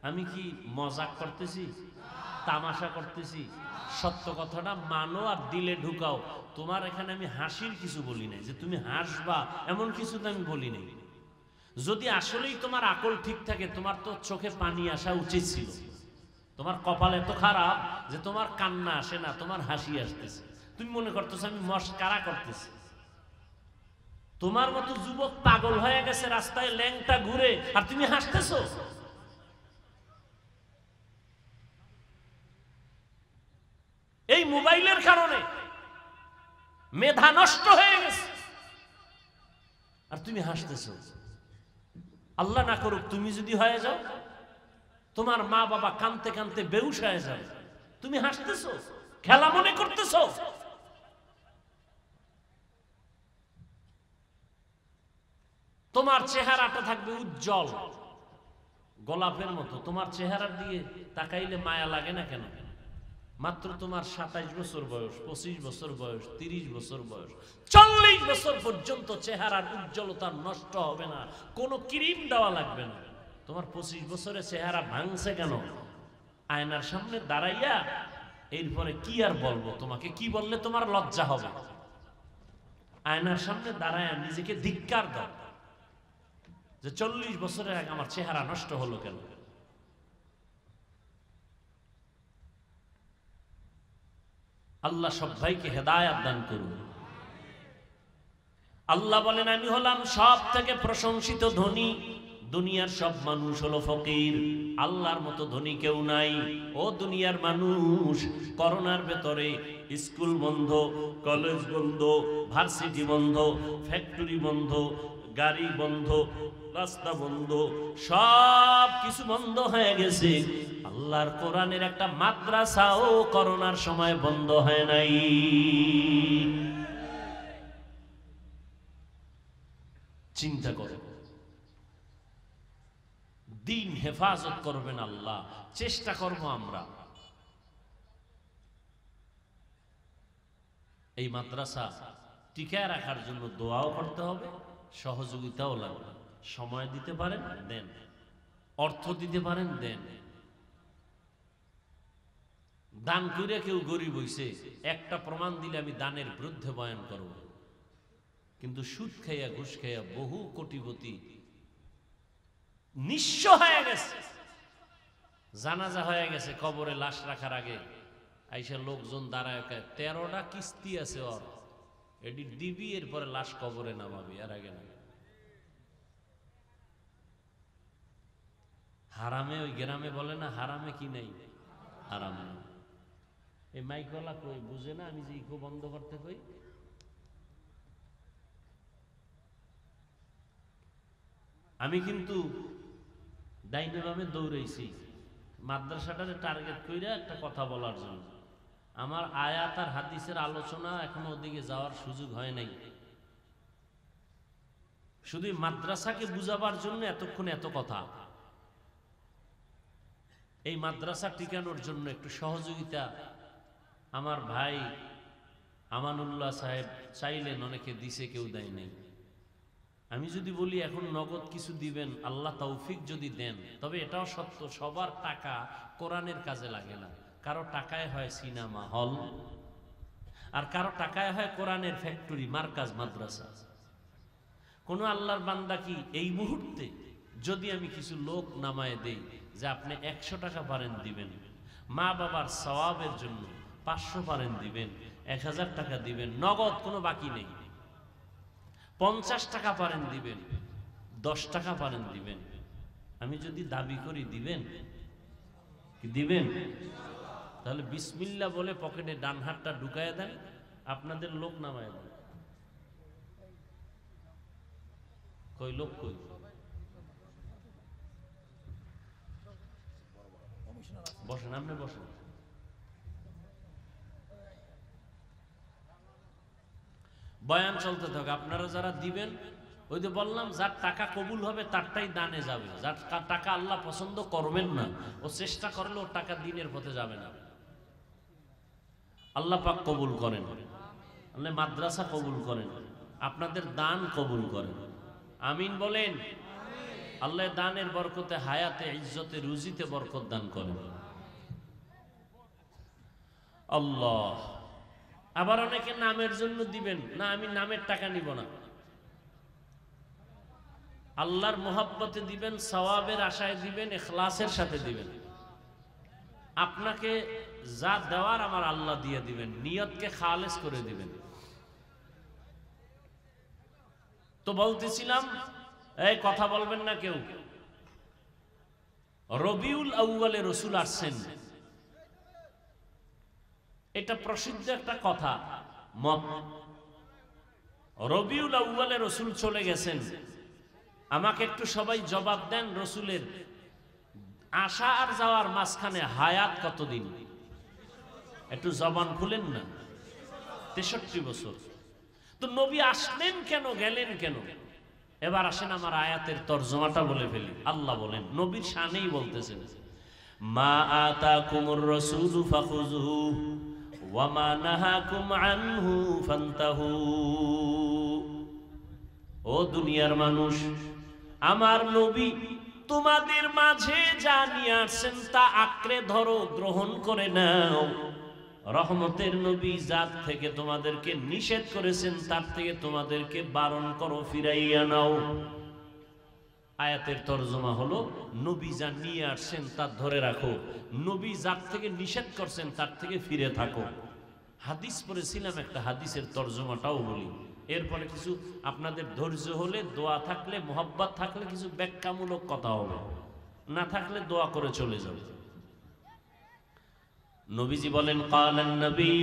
আমি কি মজাক করতেছি, তামাশা করতেছি? সত্য কথাটা মানো আর দিলে ঢুকাও। তোমার এখানে আমি হাসির কিছু বলি নাই, যে তুমি হাসবা এমন কিছু তো আমি বলি নাই। যদি আসলেই তোমার আকল ঠিক থাকে, তোমার তো চোখে পানি আসা উচিত ছিল। তোমার কপাল এত খারাপ যে তোমার কান্না আসে না, তোমার হাসি আসতেছে। তুমি মনে করতেছো আমি মস্কারা করতেছি। তোমার মতো যুবক পাগল হয়ে গেছে, রাস্তায় ল্যাংটা ঘুরে, আর তুমি হাসতেছো। এই মোবাইলের কারণে মেধা নষ্ট হয়ে গেছে, আর তুমি হাসতেছো। আল্লাহ না করুক তুমি যদি হয়ে যাও, তোমার মা বাবা কাঁদতে কাঁদতে বেহুশ হয়ে যাবে, তুমি হাসতেছো, খেলা মনে করতেছো। তোমার চেহারাটা থাকবে উজ্জ্বল গোলাপের মতো। তোমার চেহারার দিয়ে তাকাইলে মায়া লাগে না কেন? মাত্র তোমার ২৭ বছর বয়স, ২৫ বছর বয়স, ৩০ বছর বয়স, ৪০ বছর পর্যন্ত চেহারার উজ্জ্বলতা নষ্ট হবে না, কোনো ক্রিম দেওয়া লাগবে না। তোমার ২৫ বছরের চেহারা ভাঙছে কেন? আয়নার সামনে দাঁড়াইয়া এরপরে কি আর বলবো তোমাকে, কি বললে তোমার লজ্জা হবে? আয়নার সামনে দাঁড়াইয়া নিজেকে ধিক্কার দাও যে ৪০ বছরের আগে আমার চেহারা নষ্ট হলো কেন? আল্লাহ সবাইকে হেদায়েত দান করুন। আল্লাহ বলেন, আমি হলাম সব থেকে প্রশংসিত ধনী, দুনিয়ার সব মানুষ হলো ফকির, আল্লাহর মতো ধনী কেউ নাই। ও দুনিয়ার মানুষ, করোনার ভেতরে স্কুল বন্ধ, কলেজ বন্ধ, ভার্সিটি বন্ধ, ফ্যাক্টরি বন্ধ, গাড়ি বন্ধ, রাস্তা বন্ধ, সব কিছু বন্ধ হয়ে গেছে। আল্লাহর কোরআনের একটা মাদ্রাসাও করোনার সময় বন্ধ হয় নাই। চিন্তা করো, দিন হেফাজত করবেন আল্লাহ, চেষ্টা করব আমরা। এই মাদ্রাসা টিকায় রাখার জন্য দোয়াও করতে হবে, সহযোগিতাও লাগবে। সময় দিতে পারেন দেন, অর্থ দিতে পারেন দেন। দান করে কেউ গরিব হইছে, একটা প্রমাণ দিলে আমি দানের বিরুদ্ধে বয়ান করব। কিন্তু সুদ খাইয়া ঘুষ খাইয়া বহু কোটিপতি নিঃস্ব হয়ে গেছে, জানাজা হয়ে গেছে, কবরে লাশ রাখার আগে আইসা লোকজন দাঁড়ায় 13টা কিস্তি আছে ওর, এটি দিবি, এরপরে লাশ কবরে নামাবি, আর আগে না। হারামে, ওই গ্রামে বলে না হারামে কি নেই, হারামে। এই মাইকলা কই বুঝে না, আমি যে ইকো বন্ধ করতে কই। আমি কিন্তু ডাইনামে দৌড়াইছি মাদ্রাসাটারে টার্গেট কইরা একটা কথা বলার জন্য। আমার আয়াত আর হাদিসের আলোচনা এখনো ওদিকে যাওয়ার সুযোগ হয় নাই। শুধু মাদ্রাসাকে বুঝাবার জন্য এতক্ষণ এত কথা। এই মাদ্রাসা টিকানোর জন্য একটু সহযোগিতা আমার ভাই আমানুল্লাহ সাহেব চাইলেন, অনেকে দিছে, কেউ দেয় নাই। আমি যদি বলি এখন নগদ কিছু দিবেন, আল্লাহ তৌফিক যদি দেন, তবে এটাও সত্য, সবার টাকা কোরআনের কাজে লাগে না। কারো টাকায় হয় সিনেমা হল, আর কারো টাকায় হয় কোরআনের ফ্যাক্টরি, মার্কাজ, মাদ্রাসা। কোন আল্লাহর বান্দা কি এই মুহূর্তে যদি আমি কিছু লোক নামায় দেই যে আপনি 100 টাকা পারেন দিবেন, মা বাবার সওয়াবের জন্য 500 পারেন দিবেন, 1000 টাকা দিবেন, নগদ কোনো বাকি নেই, 50 টাকা পারেন দিবেন, 10 টাকা পারেন দিবেন, আমি যদি দাবি করি দিবেন কি দিবেন? তাহলে বিসমিল্লাহ বলে পকেটে ডান হাতটা ঢুকায় দেন, আপনাদের লোক নামায় দেন। কই লোক কই? বসেন, আপনি বসেন। বয়ান চলতে থাকে, আপনারা যারা দিবেন, ওই যে বললাম যার টাকা কবুল হবে তারটাই দানে যাবে। যার টাকা আল্লাহ পছন্দ করবেন না, ও চেষ্টা করলে ওর টাকা দিনের পথে যাবে না। আল্লাহ পাক কবুল করেন, আল্লাহ মাদ্রাসা কবুল করেন, আপনাদের দান কবুল করেন, আমিন বলেন। আল্লাহ দানের বরকতে, হায়াতে, ইজ্জতে, রুজিতে বরকত দান করেন আল্লাহ। আবার অনেকে নামের জন্য দিবেন না, আমি নামের টাকা নিব না, আল্লাহর মোহাব্বতে দিবেন, সওয়াবের আশায় দিবেন, ইখলাসের সাথে দিবেন। আপনাকে যা দেওয়ার আমার আল্লাহ দিয়ে দিবেন, নিয়তকে খালেস করে দিবেন। তো বলতেছিলাম, এই কথা বলবেন না কেউ, রবিউল আউয়ালে রসুল আসছেন, এটা প্রসিদ্ধ একটা কথা মত। রবিউল আউয়ালে রসুল চলে গেছেন, আমাকে একটু সবাই জবাব দেন, রসুলের আসা আর যাওয়ার মাঝখানে হায়াত কতদিন? একটু জবান খুলেন না। 63 বছর। তো নবী আসলেন কেন, গেলেন কেন? এবার আসেন আমার আয়াতের তরজমাটা বলে ফেলি। আল্লাহ বলেন, নবীর শানেই বলতেছেন, মা আতাকুমুর রাসূলু ফাখুযুহু ওয়া মা নাহাকুম আনহু ফান্তাহু। ও দুনিয়ার মানুষ, আমার নবী তোমাদের মাঝে যা নিয়ে আসছেন তা আঁকড়ে ধরো, গ্রহণ করে নাও। রহমতের নবী জাত থেকে তোমাদেরকে নিষেধ করেছেন, তার থেকে তোমাদেরকে বারণ করো, ফিরাইয়া নাও। আয়াতের তরজমা হলো, নবী যা নিয়ে আসছেন তা ধরে রাখো, নবী জাত থেকে নিষেধ করছেন তার থেকে ফিরে থাকো। হাদিস পড়েছিলাম, একটা হাদিসের তরজমাটাও বলি। এরপরে কিছু আপনাদের ধৈর্য হলে, দোয়া থাকলে, মোহাব্বত থাকলে কিছু ব্যাখ্যামূলক কথা হবে, না থাকলে দোয়া করে চলে যাবে। নবীজি বলেন ক্বালান নবী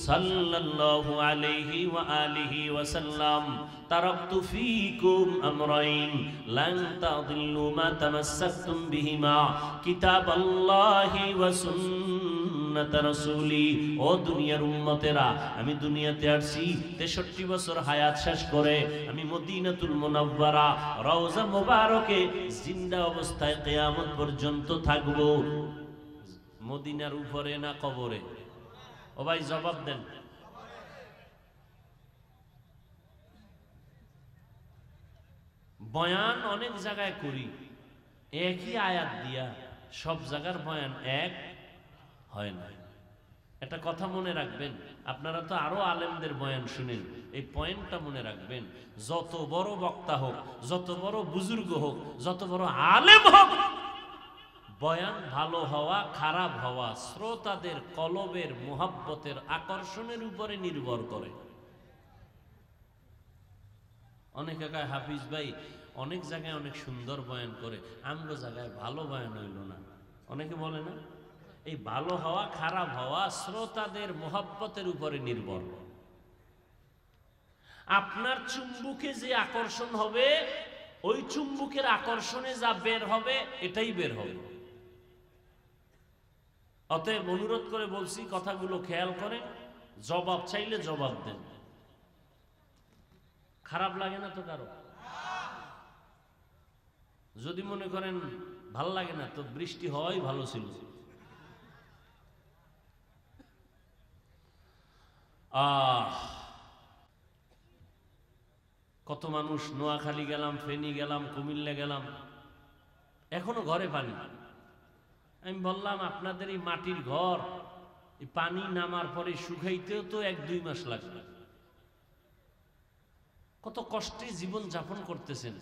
সাল্লাল্লাহু আলাইহি ওয়া আলিহি ওয়াসাল্লাম তারাকতু ফীকুম আমরাইন লান তাদিল্লু মা তামাসসাকতুম বিহিমা কিতাবাল্লাহি ওয়া সুন্নাত রাসূলি। ও দুনিয়ার উম্মতেরা, আমি দুনিয়াতে আসছি 63 বছর হায়াত শেষ করে আমি মদিনাতুল মুনাওয়ারা রওজা মুবারকে জিন্দা অবস্থায় কিয়ামত পর্যন্ত থাকব। মদিনার উপরে না কবরে? ও ভাই জবাব দেন। বয়ান অনেক জায়গায় করি, একই আয়াত দিয়া সব জায়গার বয়ান এক হয় না। একটা কথা মনে রাখবেন, আপনারা তো আরো আলেমদের বয়ান শুনেন, এই পয়েন্টটা মনে রাখবেন। যত বড় বক্তা হোক, যত বড় বুজুর্গ হোক, যত বড় আলেম হোক, বয়ান ভালো হওয়া খারাপ হওয়া শ্রোতাদের কলবের মোহাব্বতের আকর্ষণের উপরে নির্ভর করে। অনেকে কয় হাফিজ ভাই অনেক জায়গায় অনেক সুন্দর বয়ান করে, আমগো জায়গায় ভালো বয়ান হইল না। অনেকে বলে না, এই ভালো হওয়া খারাপ হওয়া শ্রোতাদের মোহাব্বতের উপরে নির্ভর। আপনার চুম্বুকে যে আকর্ষণ হবে, ওই চুম্বুকের আকর্ষণে যা বের হবে এটাই বের হবে। অতএব অনুরোধ করে বলছি, কথাগুলো খেয়াল করেন, জবাব চাইলে জবাব দেন। খারাপ লাগে না তো কারো? যদি মনে করেন ভাল লাগে না, তো বৃষ্টি হওয়াই ভালো ছিল। কত মানুষ, নোয়াখালী গেলাম, ফেনী গেলাম, কুমিল্লা গেলাম, এখনো ঘরে পানি। আমি বললাম আপনাদের এই মাটির ঘর, এই পানি নামার পরে শুকাইতেও তো 1-2 মাস লাগবে। কত কষ্টে জীবন যাপন করতেছেন।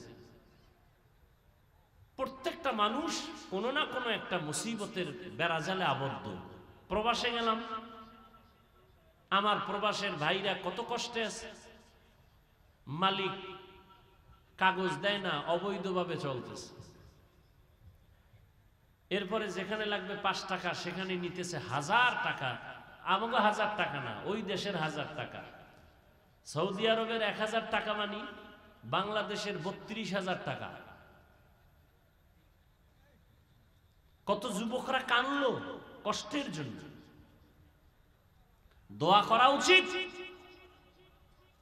প্রত্যেকটা মানুষ কোনো না কোনো একটা মুসিবতের বেড়াজালে আবদ্ধ। প্রবাসে গেলাম, আমার প্রবাসের ভাইরা কত কষ্টে আছে। মালিক কাগজ দেয় না, অবৈধভাবে চলতেছে। এরপরে যেখানে লাগবে 5 টাকা সেখানে নিতেছে 1000 টাকা। আমাকে 1000 টাকা না, ওই দেশের 1000 টাকা। সৌদি আরবের 1000 টাকা মানি বাংলাদেশের 32,000 টাকা। কত যুবকরা কানলো কষ্টের জন্য। দোয়া করা উচিত।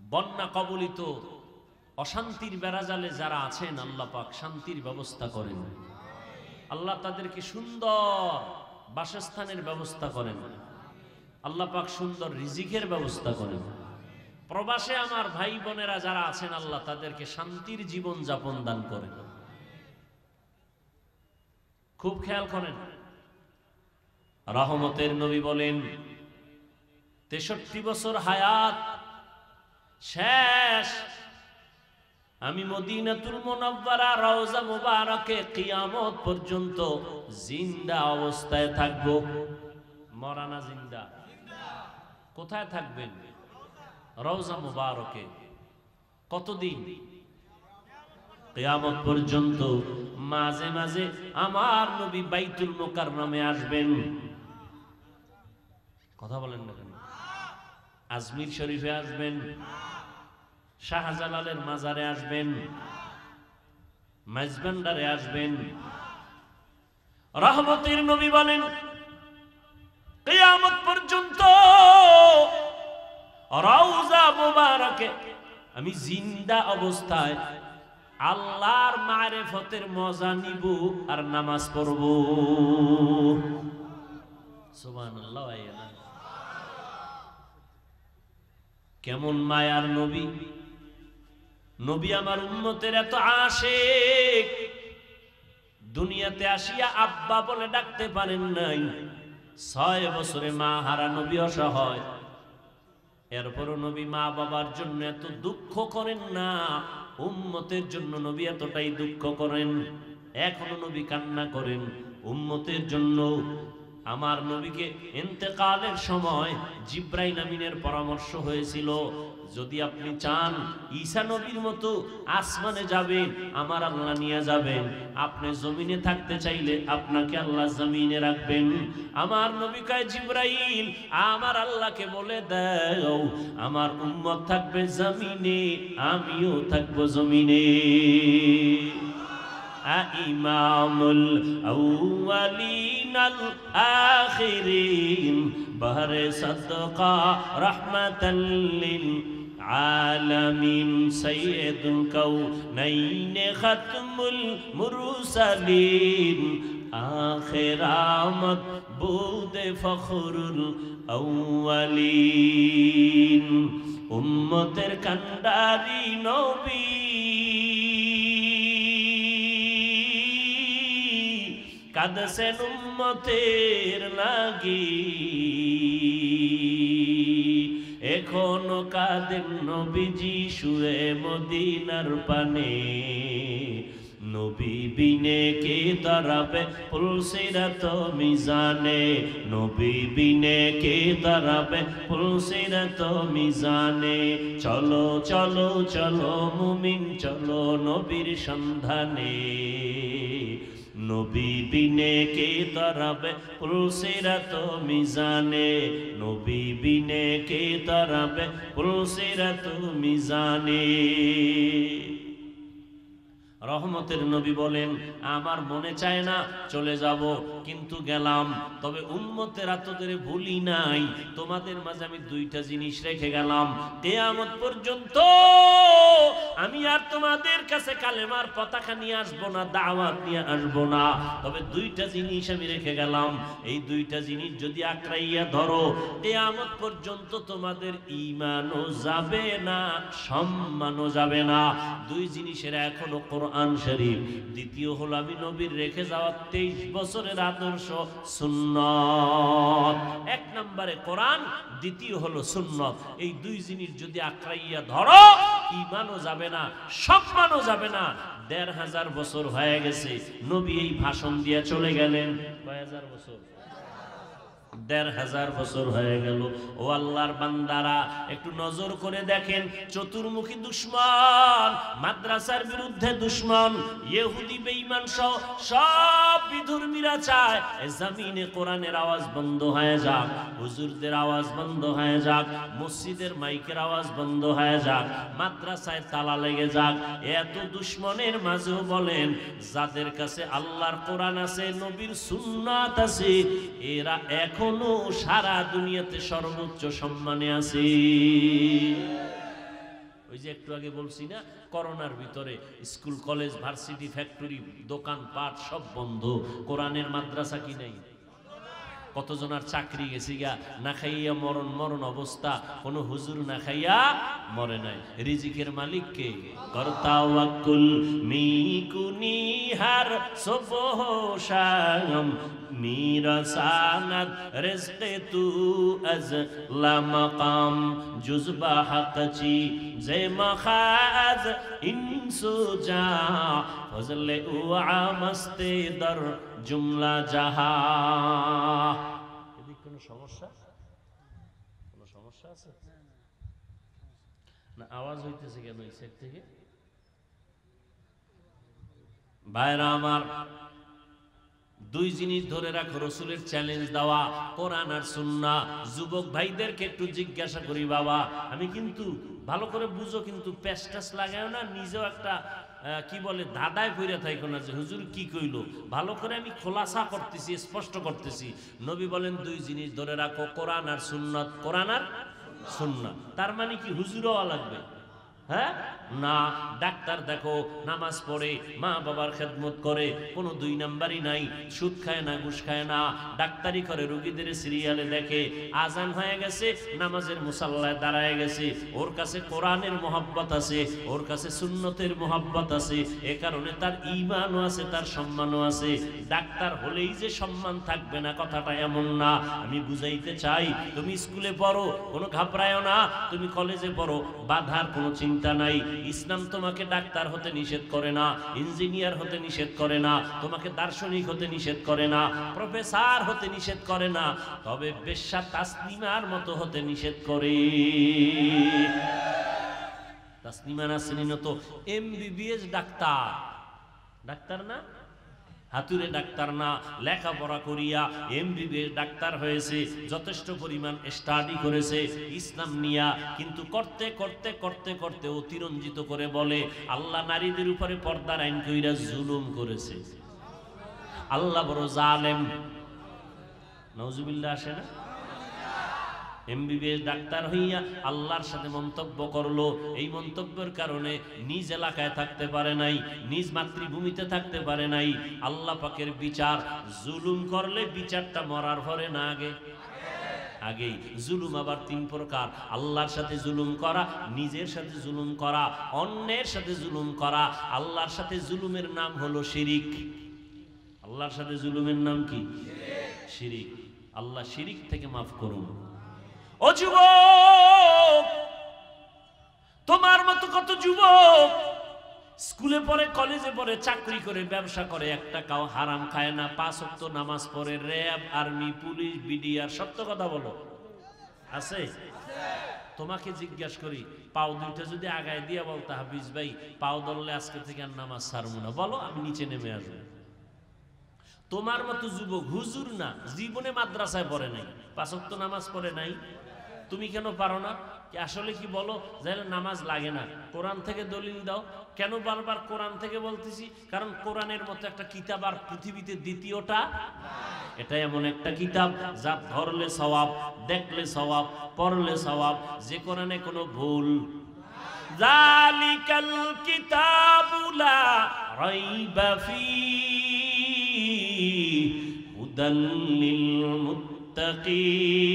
বন্যা কবলিত অশান্তির বেড়াজালে যারা আছেন, আল্লাহ পাক শান্তির ব্যবস্থা করেন। আল্লাহ তাদেরকে সুন্দর বাসস্থানের ব্যবস্থা করেন। আল্লাহ পাক সুন্দর রিজিকের ব্যবস্থা করেন। প্রবাসে আমার ভাই বোনেরা যারা আছেন, আল্লাহ তাদেরকে শান্তির জীবন যাপন দান করেন। খুব খেয়াল করেন। রহমতের নবী বলেন 63 বছর হায়াত শেষ, আমি মদিনাতুল মুনাওয়ারা রওজা মুবারকে কিয়ামত পর্যন্ত জিন্দা অবস্থায় থাকব। মরা না জিন্দা? কোথায় থাকবেন? রওজা মুবারকে। কতদিন? কিয়ামত পর্যন্ত। মাঝে মাঝে আমার নবী বাইতুল মুকাররমে আসবেন। কথা বলেন না কেন? আজমির শরীফে আসবেন, শাহজালালের মাজারে আসবেন, মাইজবান্ডারে আসবেন। রহমতের নবী বলেন কিয়ামত পর্যন্ত রওজা মুবারকে আমি জিন্দা অবস্থায় আল্লাহর মারিফতের মজা নিব আর নামাজ পড়ব। সুবহানাল্লাহ। কেমন মায়ার নবী! নবী আমার উম্মতের এত আশিক, দুনিয়াতে আসিয়া আব্বা বলে ডাকতে পারেন নাই। 6 বছরে মা হারা নবী অসহায়। এরপরও নবী মা বাবার জন্য এত দুঃখ করেন না, উম্মতের জন্য নবী এতটাই দুঃখ করেন। এখনো নবী কান্না করেন উম্মতের জন্য। আমার নবীকে ইন্তেকালের সময় জিব্রাইল আমিনের পরামর্শ হয়েছিল, যদি আপনি চান ঈসা নবীর মতো আসমানে যাবেন, আমার আল্লাহ নিয়ে যাবেন। আপনি জমিনে থাকতে চাইলে আপনাকে আল্লাহ জমিনে রাখবেন। আমার নবী কয়, জিবরাইল আমার আল্লাহকে বলে দাও আমার উম্মত থাকবে জমিনে, আমিও থাকবো জমিনে। ইমামুল আউয়ালিনাল আখিরিন বাহরে সাদকা রাহমাতাল লিল আলামিন সাইয়্যিদুল কাউনাইন খাতমুল মুরসালিন আখিরামত বুদে ফখরুল আউয়ালিন উম্মতের কান্ডারি নবী কাঁদছেন উম্মতের লাগি, এখনো কাঁদেন নবীজি শুয়ে মদিনার পানে। নবী বিনে কে দাঁড়াবে পুলসিরাত মিজানে, নবী বিনে কে দাঁড়াবে পুলসিরাত মিজানে। চলো চলো চলো মুমিন চলো নবীর সন্ধানে, নবী বিনে কে দাঁড়াবে পুলসিরাত মিজানে, নবী বিনে কে দাঁড়াবে পুলসিরাত মিজানে। রহমতের নবী বলেন, আমার মনে চায় না চলে যাব, কিন্তু গেলাম। তবে উম্মতেরা তোদের ভুলি নাই, তোমাদের মাঝে আমি দুইটা জিনিস রেখে গেলাম। কিয়ামত পর্যন্ত আমি আর তোমাদের কাছে কালেমার পতাকা নিয়ে আসবো না, দাওয়াত নিয়ে আসবো না। তবে দুইটা জিনিস আমি রেখে গেলাম, এই দুইটা জিনিস যদি আঁকড়াইয়া ধরো, কিয়ামত পর্যন্ত তোমাদের ঈমানও যাবে না, সম্মানও যাবে না। দুই জিনিসের এখনো কোরআন শরীফ। দ্বিতীয় হলো আমি নবীর রেখে যাওয়া 23 বছরের আদর্শ সুন্নাত। এক নম্বরে কোরআন, দ্বিতীয় হলো সুন্নাত। এই দুই জিনিস যদি আঁকড়াইয়া ধরো, ঈমানও যাবে না, সম্মানও যাবে না। 1500 বছর হয়ে গেছে নবী এই ভাষণ দিয়ে চলে গেলেন। কয় হাজার বছর? 1500 বছর হয়ে গেল। ও আল্লাহর বান্দারা, একটু নজর করে দেখেন, চতুর্মুখী দুশমন, মাদ্রাসার বিরুদ্ধে দুশমন, ইহুদি বেঈমান সহ সব বিধর্মীরা চায় জমিনে কোরআনের আওয়াজ বন্ধ হয়ে যাক, হুজুরদের আওয়াজ বন্ধ হয়ে যাক, মসজিদের মাইকের আওয়াজ বন্ধ হয়ে যাক, মাদ্রাসায় তালা লেগে যাক। এত দুশমনের মাঝেও বলেন, যাদের কাছে আল্লাহর কোরআন আছে, নবীর সুন্নাত আছে, এরা এখনো সারা দুনিয়াতে সর্বোচ্চ সম্মানে আছে। ওই যে একটু আগে বলছি না, করোনার ভিতরে স্কুল কলেজ ভার্সিটি ফ্যাক্টরি দোকান পাট সব বন্ধ, কোরআনের মাদ্রাসা কি নাই? কতজনার চাকরি গেছি গা, না খাইয়া মরণ মরণ অবস্থা, কোন হুজুর না খাইয়া মরে নাই। রিজিকের মালিক কে? করতাওয়াক্কুল মিকুনি হার সুবহ শাম মিরাসানাত রিজকে তু আজ লা মাকাম জুজবা হাকচি জে মাখাজ ইনসুজা ফজলে উআ মস্তে দর জুমলা জাহা। এদিক কোনো সমস্যা? কোনো সমস্যা আছে না? আওয়াজ হইতেছে কেন এই সাইড থেকে? ভাইরা আমার, দুই জিনিস ধরে রাখো, রসুলের চ্যালেঞ্জ দেওয়া কোরআন আর সুন্নাহ। যুবক ভাইদেরকে একটু জিজ্ঞাসা করি, বাবা আমি কিন্তু ভালো করে বুঝো, কিন্তু প্যাস্টাস লাগাও না, নিজেও একটা কি বলে ধাঁধায় পইরা থাইকো না যে হুজুর কি কইলো। ভালো করে আমি খোলাসা করতেছি, স্পষ্ট করতেছি। নবী বলেন দুই জিনিস ধরে রাখো, কোরআন আর সুন্নাত। কোরআন আর সুন্নাত তার মানে কি হুজুর হওয়া লাগবে? হ্যাঁ না, ডাক্তার দেখো নামাজ পড়ে, মা বাবার খেদমত করে, কোনো দুই নাম্বারই নাই, সুদ খায় না, ঘুষ খায় না, ডাক্তারি করে, রোগীদের সিরিয়ালে দেখে, আজান হয়ে গেছে নামাজের মুসাল্লায় দাঁড়ায় গেছে, ওর কাছে কোরআনের মহব্বত আছে, ওর কাছে সুন্নতের মহব্বত আছে, এ কারণে তার ঈমানও আছে, তার সম্মানও আছে। ডাক্তার হলেই যে সম্মান থাকবে না কথাটা এমন না। আমি বুঝাইতে চাই, তুমি স্কুলে পড়ো কোনো ঘাবড়ায়ও না, তুমি কলেজে পড়ো বাধার কোনো চিন্তা নাই। ইসলাম তোমাকে ডাক্তার হতে নিষেধ করে না, ইঞ্জিনিয়ার হতে নিষেধ করে না, তোমাকে দার্শনিক হতে নিষেধ করে না, প্রফেসর হতে নিষেধ করে না, তবে বেশ্যা তাসলিমার মতো হতে নিষেধ করে। তাসনিমা নাসরিনও তো এমবিবিএস ডাক্তার, ডাক্তার না, হাতুড়ে ডাক্তার না, লেখাপড়া করিয়া এমবিবিএস ডাক্তার হয়েছে, যথেষ্ট পরিমাণ স্টাডি করেছে ইসলাম নিয়া, কিন্তু করতে করতে করতে করতে অতিরঞ্জিত করে বলে আল্লাহ নারীদের উপরে পর্দার আইন কইরা জুলুম করেছে, আল্লাহ বড় জালেম। নাউজুবিল্লাহ আসে না? এমবিবিএস ডাক্তার হইয়া আল্লাহর সাথে মন্তব্য করলো, এই মন্তব্যের কারণে নিজ এলাকায় থাকতে পারে নাই, নিজ মাতৃভূমিতে থাকতে পারে নাই। আল্লাহ পাকের বিচার, জুলুম করলে বিচারটা মরার পরে না আগে? আগেই। জুলুম আবার তিন প্রকার, আল্লাহর সাথে জুলুম করা, নিজের সাথে জুলুম করা, অন্যের সাথে জুলুম করা। আল্লাহর সাথে জুলুমের নাম হলো শিরিক। আল্লাহর সাথে জুলুমের নাম কি? শিরিক। আল্লাহ শিরিক থেকে মাফ করুন। ও যুবক, তোমার মতো কত যুবক স্কুলে পড়ে, কলেজে পড়ে, চাকরি করে, ব্যবসা করে, একটা কাও হারাম খায় না, 5 ওয়াক্ত নামাজ পড়ে, র্যাব, আর্মি, পুলিশ, বিডিআর, সত্য কথা বলো, আছে? তোমাকে জিজ্ঞাসা করি, পাও দুইটা যদি আগায় দিয়ে বলতে হাফিজ ভাই পাও ধরলে আজকে থেকে আর নামাজ ছাড়বো না, বলো আমি নিচে নেমে আসবো। তোমার মতো যুবক হুজুর না, জীবনে মাদ্রাসায় পড়ে নাই, 5 ওয়াক্ত নামাজ পড়ে নাই, তুমি কেন পারো না? আসলে কি বলো যে নামাজ লাগে না, কোরআন থেকে দলিল দাও। কেন বারবার কোরআন থেকে বলতেছি? কারণ কোরআনের মতো একটা কিতাব আর পৃথিবীতে দ্বিতীয়টা, এটা এমন একটা কিতাব যা ধরলে সওয়াব, দেখলে সওয়াব, পড়লে সওয়াব, যে কোরআনে কোনো ভুল। যালিকাল কিতাবু লা রাইবা ফীহি হুদাল লিল মুত্তাকিন।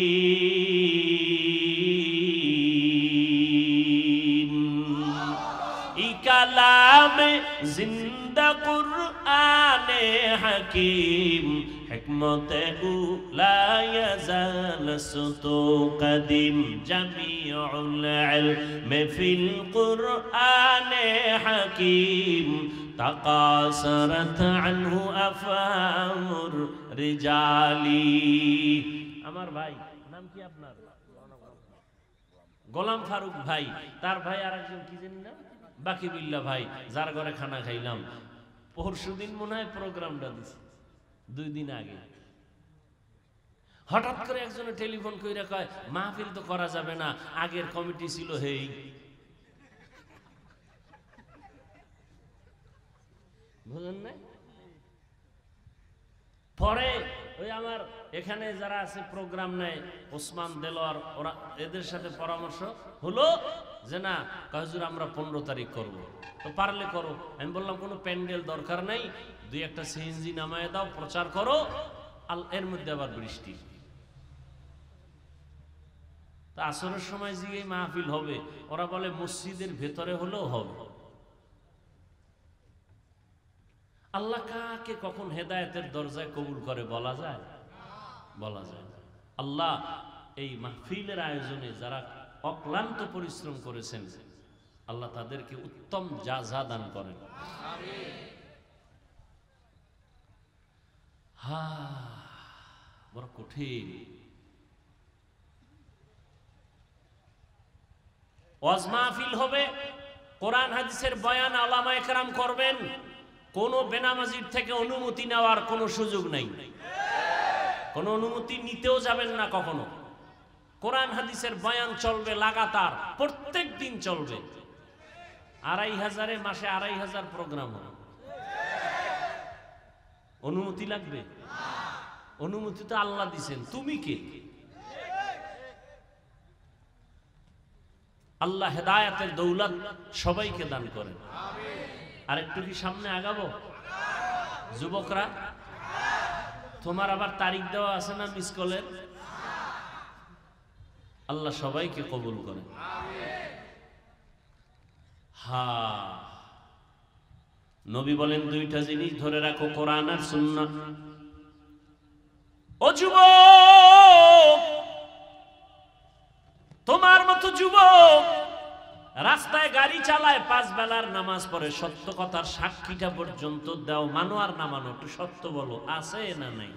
ই কালামে জিন্দা কুরআনে হাকিম, হিকমতে উলা ইয়াজাল সুতু কদিম, জামিউল ইলমি ফিল কুরআনে হাকিম, তাকাসারাত আনহু আফহামুর রিজালি। আমার ভাই নাম কি আপনার? গোলাম ফারুক ভাই, তার ভাই আরেকজন কি জানি না, বাকিবিল্লাহ ভাই, যার ঘরে খানা খাইলাম পরশুদিন মনে হয় প্রোগ্রামটা দিছে, 2 দিন আগে। হঠাৎ করে একজনে টেলিফোন কইরা কয় মাহফিল তো করা যাবে না, আগের কমিটি ছিল হেই। বুঝলেন না? পরে ওই আমার এখানে যারা আছে প্রোগ্রাম নেয়, ওসমান দেলোয়ার, ওরা এদের সাথে পরামর্শ হলো যে না হুজুর আমরা 15 তারিখ করব, তো পারলে করো। আমি বললাম কোনো প্যান্ডেল দরকার নাই, 2-1টা সিএনজি নামায় দাও, প্রচার করো, এর মধ্যে আবার বৃষ্টি। তা আসরের সময় যে মাহফিল হবে, ওরা বলে মসজিদের ভেতরে হলেও হবে। আল্লাহ কাকে কখন হেদায়েতের দরজায় কবুল করে বলা যায়? বলা যায়। আল্লাহ এই মাহফিলের আয়োজনে যারা অক্লান্ত পরিশ্রম করেছেন, আল্লাহ তাদেরকে উত্তম জাযা দান করেন। বড় কঠিন। ওয়াজ মাহফিল হবে, কোরআন হাদিসের বয়ান উলামায়ে কেরাম করবেন, কোন বেনামাজির থেকে অনুমতি নেওয়ার কোনো সুযোগ নেই, কোনো অনুমতি নিতেও যাবেন না কখনো। কোরআন হাদিসের বয়ান চলবে লাগাতার, প্রত্যেক দিন চলবে। 2500-এ মাসে 2500 প্রোগ্রাম হবে। অনুমতি লাগবে? অনুমতি তো আল্লাহ দিছেন, তুমি কে? আল্লাহ হেদায়েতের দৌলত সবাইকে দান করেন। আর একটু কি সামনে আগাবো? যুবকরা, তোমার আবার তারিখ দেওয়া আছে না মিস কলের? আল্লাহ সবাইকে কবুল করেন। নবী বলেন 2টা জিনিস ধরে রাখো, কোরআন আর সুন্নাহ। ও যুবক, তোমার মতো যুবক রাস্তায় গাড়ি চালায়, 5 বেলার নামাজ পড়ে, সত্য কথার সাক্ষীটা পর্যন্ত দাও, মানো আর না মানো, একটু সত্য বলো, আছে না নাই?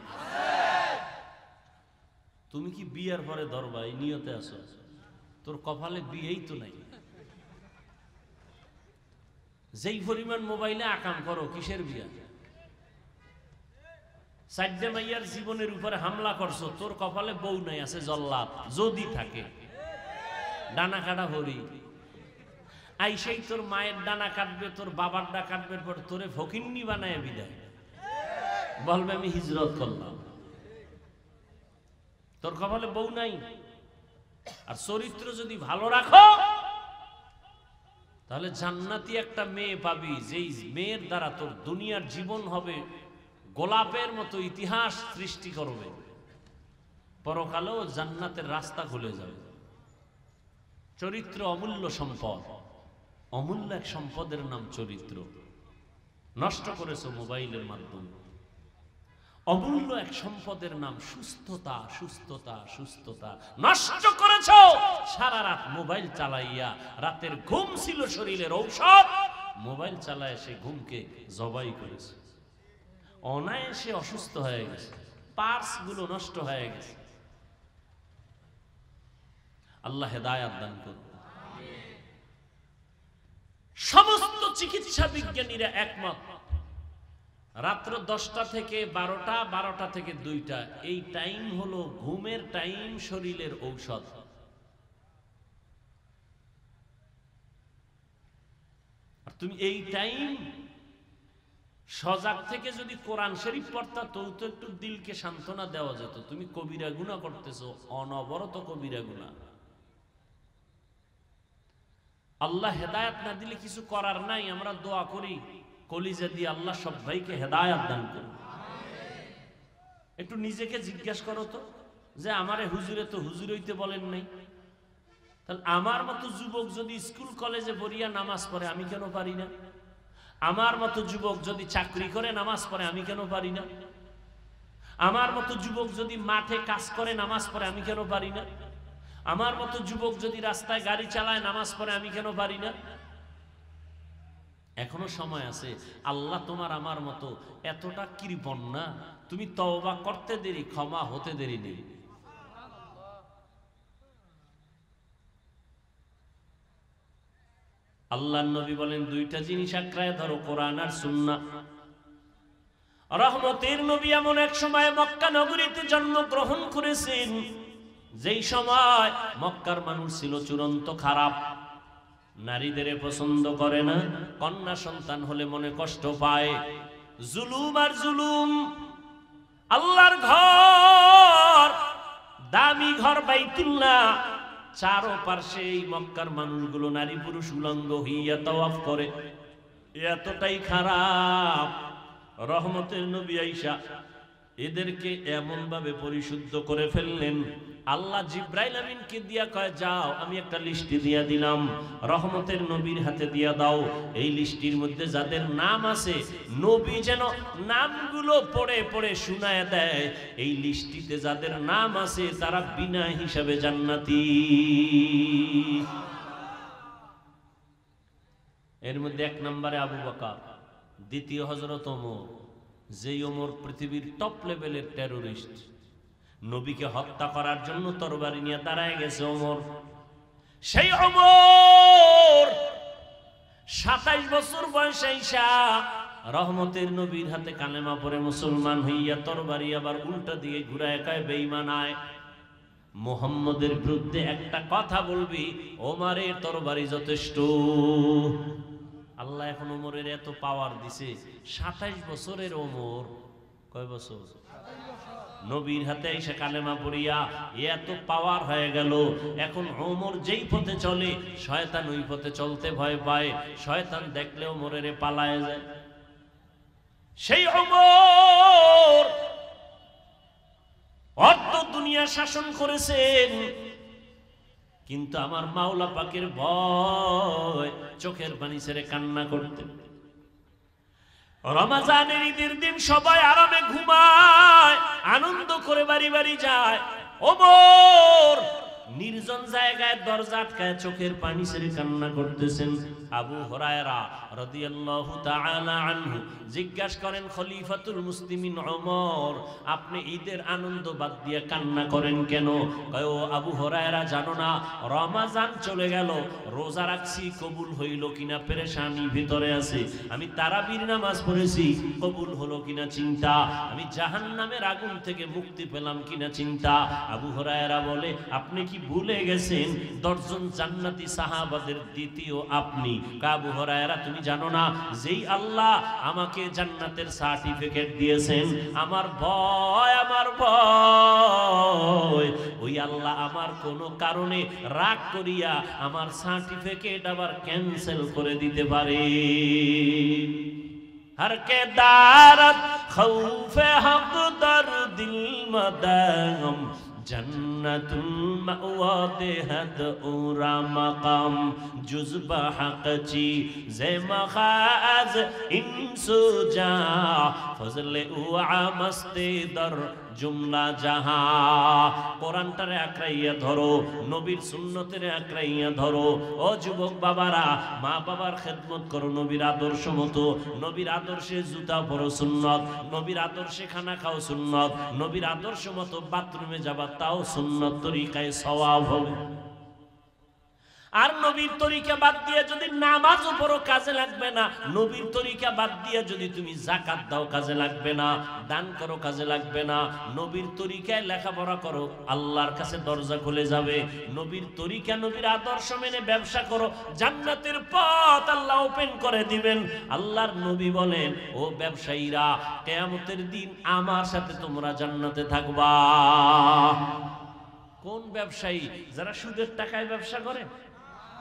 তুমি কি বিয়ের পরে ধরবা এই নিয়তে আছো? তোর কপালে বিয়েই তো নাই। যেই পরিমাণ মোবাইলে আকাম করো, কিসের বিয়া? সাইডে মাইয়ার জীবনের উপরে হামলা করছো, তোর কপালে বউ নাই, আছে জল্লাদ। যদি থাকে ডানা কাটা হরি আইসেই তোর মায়ের ডানা কাটবে, তোর বাবার ডানা কাটবে, পর তোরে ফকিন্নি বানায় বিদায়, বলবে আমি হিজরত করলাম। তোর কপালে বউ নাই। আর চরিত্র যদি ভালো রাখো তাহলে জান্নাতি একটা মেয়ে পাবি, যেই মেয়ের দ্বারা তোর দুনিয়ার জীবন হবে গোলাপের মতো, ইতিহাস সৃষ্টি করবে, পরকালেও জান্নাতের রাস্তা খুলে যাবে। চরিত্র অমূল্য সম্পদ, অমূল্য এক সম্পদের নাম চরিত্র। নষ্ট করেছো মোবাইলের মাধ্যমে। অমূল্য এক সম্পদের নাম সুস্থতা, সুস্থতা, সুস্থতা নষ্ট করেছো সারা রাত মোবাইল চালাইয়া। রাতের ঘুম ছিল শরীরের ঔষধ, মোবাইল চালায় সে ঘুমকে জবাই করেছে। অনায়াসে অসুস্থ হয়ে গেছে, পার্স গুলো নষ্ট হয়ে গেছে। আল্লাহ হেদায়াত দান করুন। সমস্ত চিকিৎসা বিজ্ঞানীরা একমত, রাত্র 10টা থেকে 12টা, 12টা থেকে 2টা এই টাইম হলো ঘুমের টাইম, শরীরের ঔষধ। আর তুমি এই টাইম সজাগ থেকে যদি কোরআন শরীফ পড়তা, তো একটু দিলকে সান্ত্বনা দেওয়া যেত। তুমি কবিরা গুনাহ করতেছো, অনবরত কবিরা গুনাহ। আল্লাহ হেদায়েত না দিলে কিছু করার নাই। আমরা দোয়া করি কলিজা দিয়ে, আল্লাহ সব ভাইকে হেদায়েত দান করুন। একটু নিজেকে জিজ্ঞাসা করো তো, যে আমারে হুজুরে তো হুজুর হইতে বলেন নাই, তাহলে আমার মতো যুবক যদি স্কুল কলেজে পড়িয়া নামাজ পড়ে, আমি কেন পারি না? আমার মতো যুবক যদি চাকরি করে নামাজ পড়ে, আমি কেন পারি না? আমার মতো যুবক যদি মাঠে কাজ করে নামাজ পড়ে, আমি কেন পারি না? আমার মতো যুবক যদি রাস্তায় গাড়ি চালায় নামাজ পড়ে, আমি কেন পারি না? এখনো সময় আছে। আল্লাহ তোমার আমার মতো এতটা কৃপণ না, তুমি তওবা করতে দেরি, ক্ষমা হতে দেরি নেই। আল্লাহর নবী বলেন 2টা জিনিস আঁকড়ায় ধরো, কোরআন আর সুন্নাহ। রহমতের নবী এমন এক সময় মক্কা নগরীতে জন্মগ্রহণ করেছেন, যেই সময় মক্কার মানুষ ছিল চূড়ান্ত খারাপ, নারীদের পছন্দ করে না, কন্যা সন্তান হলে মনে কষ্ট পায়, জুলুম আর জুলুম। আল্লাহর ঘর, দামি ঘর বাইতুল্লাহ, চারপাশে এই মক্কার মানুষগুলো নারী পুরুষ উলঙ্গ হইয়া তাওয়াফ করে, এতটাই খারাপ। রহমতের নবী আয়েশা এদেরকে এমন ভাবে পরিশুদ্ধ করে ফেললেন, আল্লাহ জিব্রাইল আমিনকে দিয়া কয়, যাও আমি একটা লিস্টি দিয়া দিলাম, রহমতের নবীর হাতে দিয়া দাও। এই লিস্টির মধ্যে যাদের নাম আছে, নবী যেন নামগুলো পড়ে পড়ে শুনায় দেয়। এই লিস্টিতে যাদের নাম আছে তারা বিনা হিসাবে জান্নাতি। এর মধ্যে 1 নম্বরে আবু বকর, দ্বিতীয় হযরত ওমর, যেই ওমর পৃথিবীর টপ লেভেলের টেরোরিস্ট, নবীকে হত্যা করার জন্য তরবারি নিয়ে দাঁড়ায় গেছে ওমর। সেই ওমর 27 বছর বয়সে আইসা রহমতের নবীর হাতে কালেমা পড়ে মুসলমান হইয়া তরবারি আবার উল্টা দিয়ে ঘুরায় কয়, বেঈমান আয়, মুহাম্মদের বিরুদ্ধে একটা কথা বলবি, ওমরের তরবারি যথেষ্ট। আল্লাহ এখন ওমরের এত পাওয়ার দিছে, 27 বছরের ওমর, কয় বছর? নবীর হাতে এসে কালেমা পড়িয়া এত পাওয়ার হয়ে গেল। এখন ওমর যেই পথে চলে, শয়তান ওই পথে চলতে ভয় পায়, শয়তান দেখলে ওমরের পালায় যায়। সেই ওমর অর্ধ দুনিয়া শাসন করেছেন, কিন্তু আমার মাওলা পাকের ভয় চোখের পানি ছেড়ে কান্না করতেন। রমজানের ঈদের দিন সবাই আরামে ঘুমায়, আনন্দ করে বাড়ি বাড়ি যায়, ওমর নির্জন নির্জন জায়গায় দরজা আটকায় চোখের পানি ছেড়ে কান্না করতেছেন। আবু হুরায়রা রাদিয়াল্লাহু তাআলা আনহু জিজ্ঞাসা করেন, খলিফাতুল মুসলিমিন ওমর, আপনি ঈদের আনন্দ বাদ দিয়ে কান্না করেন কেন? কয়, ও আবু হুরায়রা, জানো না রমাজান চলে গেল, রোজা রাখছি, কবুল হইল কিনা পেরেশানি ভিতরে আছে। আমি তারাবির নামাজ পড়েছি, কবুল হলো কিনা চিন্তা। আমি জাহান্নামের আগুন থেকে মুক্তি পেলাম কিনা চিন্তা। আবু হুরায়রা বলে, আপনি কি ভুলে গেছেন 10 জন জান্নাতি সাহাবাদের দ্বিতীয় আপনি? আবু হুরায়রা, তুমি জানো না যেই আল্লাহ আমাকে জান্নাতের সার্টিফিকেট দিয়েছেন, আমার ভয় ওই আল্লাহ আমার কোনো কারণে রাগ করিয়া আমার সার্টিফিকেট আবার ক্যান্সেল করে দিতে পারে। हर के दारत खौफे हक दर दिल मदाम जन्नतुल मअवा देहद उरा मकाम जुज़बा हक़ची ज़े मखाज़ इंसु जा फज़ले उआ मस्ते दर जुमला जहां। কোরআনটারে আঁকড়াইয়া ধরো, নবীর সুন্নতের আঁকড়াইয়া ধরো। ও যুবক বাবারা, মা বাবার খেদমত করো নবীর আদর্শ মতো। নবীর আদর্শে জুতা পরো সুন্নত, নবীর আদর্শে খানা খাও সুন্নত, নবীর আদর্শ মতো বাথরুমে যাবা তাও সুন্নত তরিকায় সওয়াব হবে। আর নবীর তরিকা বাদ দিয়ে যদি নামাজ পড়ো কাজে লাগবে না, নবীর তরিকা বাদ দিয়ে যদি তুমি যাকাত দাও কাজে লাগবে না, দান করো কাজে লাগবে না। নবীর তরিকায় লেখাপড়া করো, আল্লাহর কাছে দরজা খুলে যাবে। নবীর তরিকা, নবীর আদর্শ মেনে ব্যবসা করো, জান্নাতের পথ আল্লাহ ওপেন করে দিবেন। আল্লাহর নবী বলেন, ও ব্যবসায়ীরা, কিয়ামতের দিন আমার সাথে তোমরা জান্নাতে থাকবা। কোন ব্যবসায়ী? যারা সুদের টাকায় ব্যবসা করে।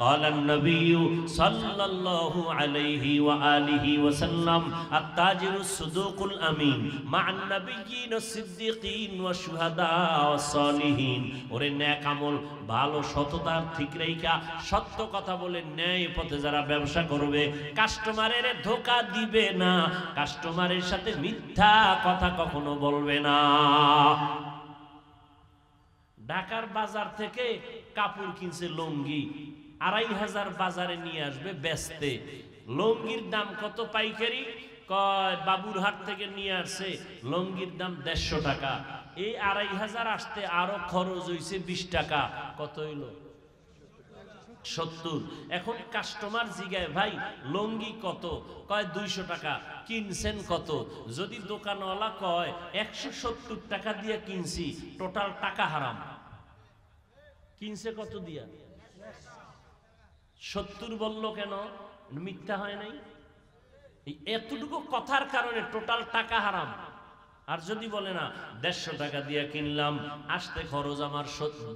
قال النبي صلى الله عليه وآله وسلم التاجر الصدوق الأمين مع النبيين الصديقين والشهداء والصالحين। ওরে নেক আমল, ভালো সততার ঠিক রেখা সত্য কথা বলে ন্যায় পথে যারা ব্যবসা করবে, কাস্টমারের ধোঁকা দিবে না, কাস্টমারের সাথে মিথ্যা কথা কখনো বলবে না। ঢাকার বাজার থেকে কাপড় কিনছে লুঙ্গি, 2500 বাজারে নিয়ে আসবে বেচতে। লুঙ্গির দাম কত পাইকারি? কয় বাবুরহাট থেকে নিয়ে আসছে, লুঙ্গির দাম 150 টাকা। এই 2500 আসতে আরো খরচ হইছে 20 টাকা। কত হইল? 70। এখন কাস্টমার জিগায়, ভাই লুঙ্গি কত? কয় 200 টাকা। কিনছেন কত? যদি দোকানওয়ালা কয় 170 টাকা দিয়ে কিনছি, টোটাল টাকা হারাম। কিনছে কত দিয়া? 70 বলল কেন? মিথ্যা হয় নাই? এতটুকু কথার কারণে টোটাল টাকা হারাম। আর যদি বলে না 150 টাকা দিয়ে কিনলাম, আসতে খরচ আমার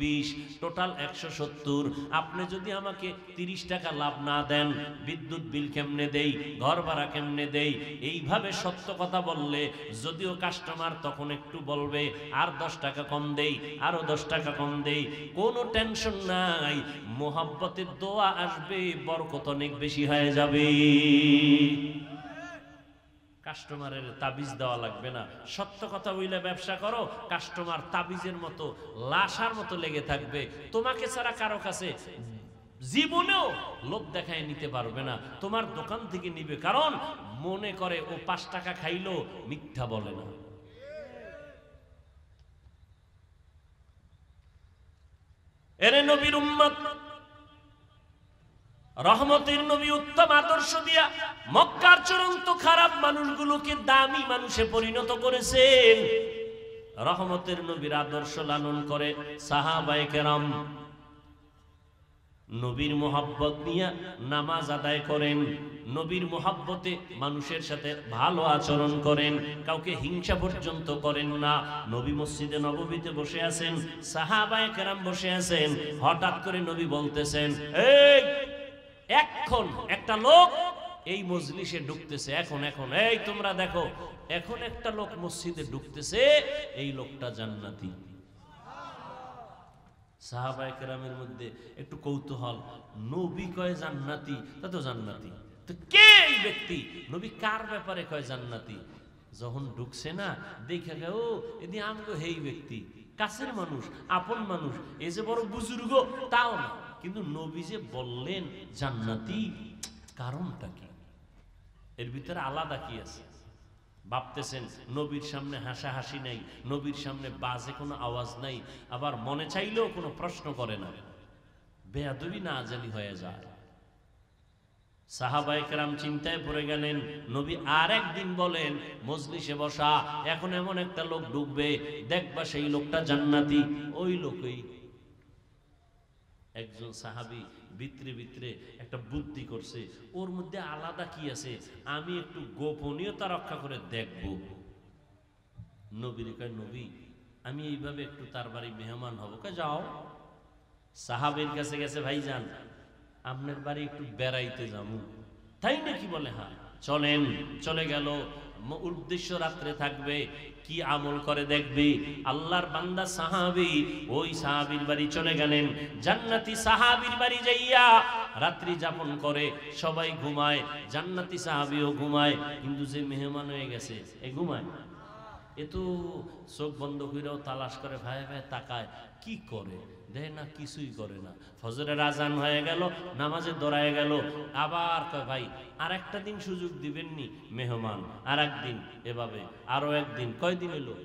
20, টোটাল 170, আপনি যদি আমাকে 30 টাকা লাভ না দেন, বিদ্যুৎ বিল কেমনে দেই, ঘর ভাড়া কেমনে দেই, এইভাবে সত্য কথা বললে যদিও কাস্টমার তখন একটু বলবে আর 10 টাকা কম দেই, আরো 10 টাকা কম দেই, কোনো টেনশন নাই, মোহাব্বতের দোয়া আসবে, বরকত অনেক বেশি হয়ে যাবে। কাস্টমারের তাবিজ দেওয়া লাগবে না। সত্য কথা বইলে ব্যবসা করো, কাস্টমার তাবিজের মতো লাশার মতো লেগে থাকবে। তোমাকে ছাড়া কারো কাছে জীবনেও লোভ দেখায় নিতে পারবে না, তোমার দোকান থেকে নিবে, কারণ মনে করে ও 5 টাকা খাইলো, মিথ্যা বলে না। এরে নবীর উম্মত, রহমতের নবী উত্তম আদর্শ দিয়া মক্কার চূড়ান্ত খারাপ মানুষগুলোকে দামি মানুষে পরিণত করেছেন। রহমতের নবীর আদর্শ লালন করে সাহাবায়ে কেরাম নবীর মোহাব্বত নিয়ে নামাজ আদায় করেন, নবীর মোহাব্বতে মানুষের সাথে ভালো আচরণ করেন, কাউকে হিংসা পর্যন্ত করেন না। নবী মসজিদে নববীতে বসে আছেন, সাহাবায়ে কেরাম বসে আছেন, হঠাৎ করে নবী বলতেছেন, এই এখন একটা লোক এই মজলিসে ঢুকতেছে, এখন এই তোমরা দেখো, এখন একটা লোক মসজিদে ঢুকতেছে, এই লোকটা জান্নাতি। সাহাবায়ে কেরামের মধ্যে একটু কৌতূহল, নবী কয় জান্নাতি, তা তো জান্নাতি, তো কে এই ব্যক্তি? নবী কার ব্যাপারে কয় জান্নাতি? যখন ঢুকছে না, দেখে ও এদি আমগো হেই ব্যক্তি। কাছের মানুষ, আপন মানুষ, এই যে বড় বুজুর্গ তাও না, কিন্তু নবী যে বললেন জান্নাতি, কারণটা কি? এর ভিতরে আলাদা কি আছে? ভাবতেছেন নবীর সামনে হাসাহাসি নাই, নবীর সামনে বাজে কোনো আওয়াজ নাই, আবার মনে চাইলেও কোনো প্রশ্ন করে না, বেয়াদবি না জানি হয়ে যায়। সাহাবায়ে কেরাম চিন্তায় পড়ে গেলেন। নবী আর একদিন বলেন মজলিসে বসা, এখন এমন একটা লোক ঢুকবে, দেখবা সেই লোকটা জান্নাতি। ওই লোকই একজন সাহাবী ভিতরে ভিতরে একটা বুদ্ধি করছে, ওর মধ্যে আলাদা কি আছে, আমি একটু গোপনীয়তা রক্ষা করে দেখব। নবীর কয়, নবী আমি এইভাবে একটু তার বাড়ি মেহমান হব। কয় যাও। সাহাবীর কাছে গেছে, ভাইজান আপনার বাড়ি একটু বেড়াইতে যাবো। তাই নাকি? বলে হ্যাঁ চলেন। চলে গেল। উদ্দেশ্য রাত্রে থাকবে, কি আমল করে দেখবি। আল্লাহর বান্দা সাহাবী ওই সাহাবীর বাড়ি চলে গেলেন। জান্নাতি সাহাবীর বাড়ি যাইয়া রাত্রি যাপন করে, সবাই ঘুমায়, জান্নাতি সাহাবীও ঘুমায়, কিন্তু যে মেহমান হয়ে গেছে এ ঘুমায়। এ তো চোখ বন্ধ করেও তালাশ করে, ভাই ভাই তাকায়, কি করে দেয় না, কিছুই করে না। ফজরের আজান হয়ে গেল, নামাজে দৌড়ায় গেল, আবার কয় ভাই আর একটা দিন সুযোগ দিবেননি। মেহমান আর একদিন, এভাবে আরো একদিন, কয়দিন এলো?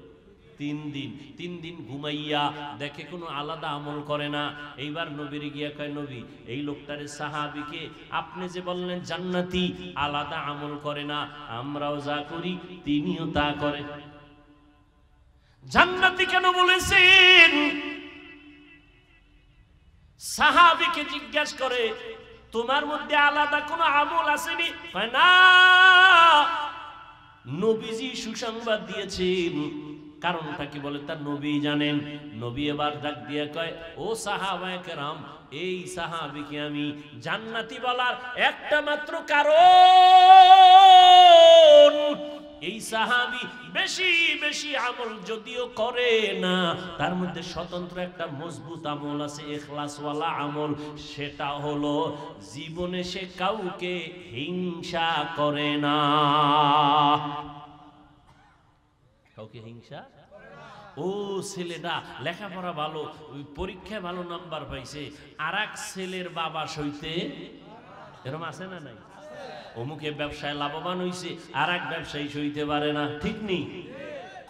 3 দিন। 3 দিন ঘুমাইয়া দেখে কোনো আলাদা আমল করে না। এইবার নবীর গিয়া কয়, নবী এই লোকটারে সাহাবীকে আপনি যে বললেন জান্নাতি, আলাদা আমল করে না, আমরাও যা করি তিনিও তা করে। জান্নাতি কেন বলেছেন? সাহাবীকে জিজ্ঞাসা করে, তোমার মধ্যে আলাদা কোনো আমল আসেনি? না, নবীজি সুসংবাদ দিয়েছেন। কারণটা কি বলে তার নবী জানেন। নবী এবার ডাক দিয়ে কয়, ও সাহাবায়ে কেরাম, এই সাহাবীকে আমি জান্নাতি বলার একটা মাত্র কারণ, এই সাহাবী বেশি বেশি আমল যদিও করে না, তার মধ্যে স্বতন্ত্র একটা মজবুত আমল আছে, ইখলাসওয়ালা আমল। সেটা হলো জীবনে সে কাউকে হিংসা করে না। কাউকে হিংসা? ও ছেলেটা লেখাপড়া ভালো, পরীক্ষায় ভালো নাম্বার পাইছে, আর এক ছেলের বাবা সইতে, এরকম আছে না নাই? অমুকে ব্যবসায় লাভবান হইছে, আর এক ব্যবসায়ী সইতে পারে না, ঠিক নেই?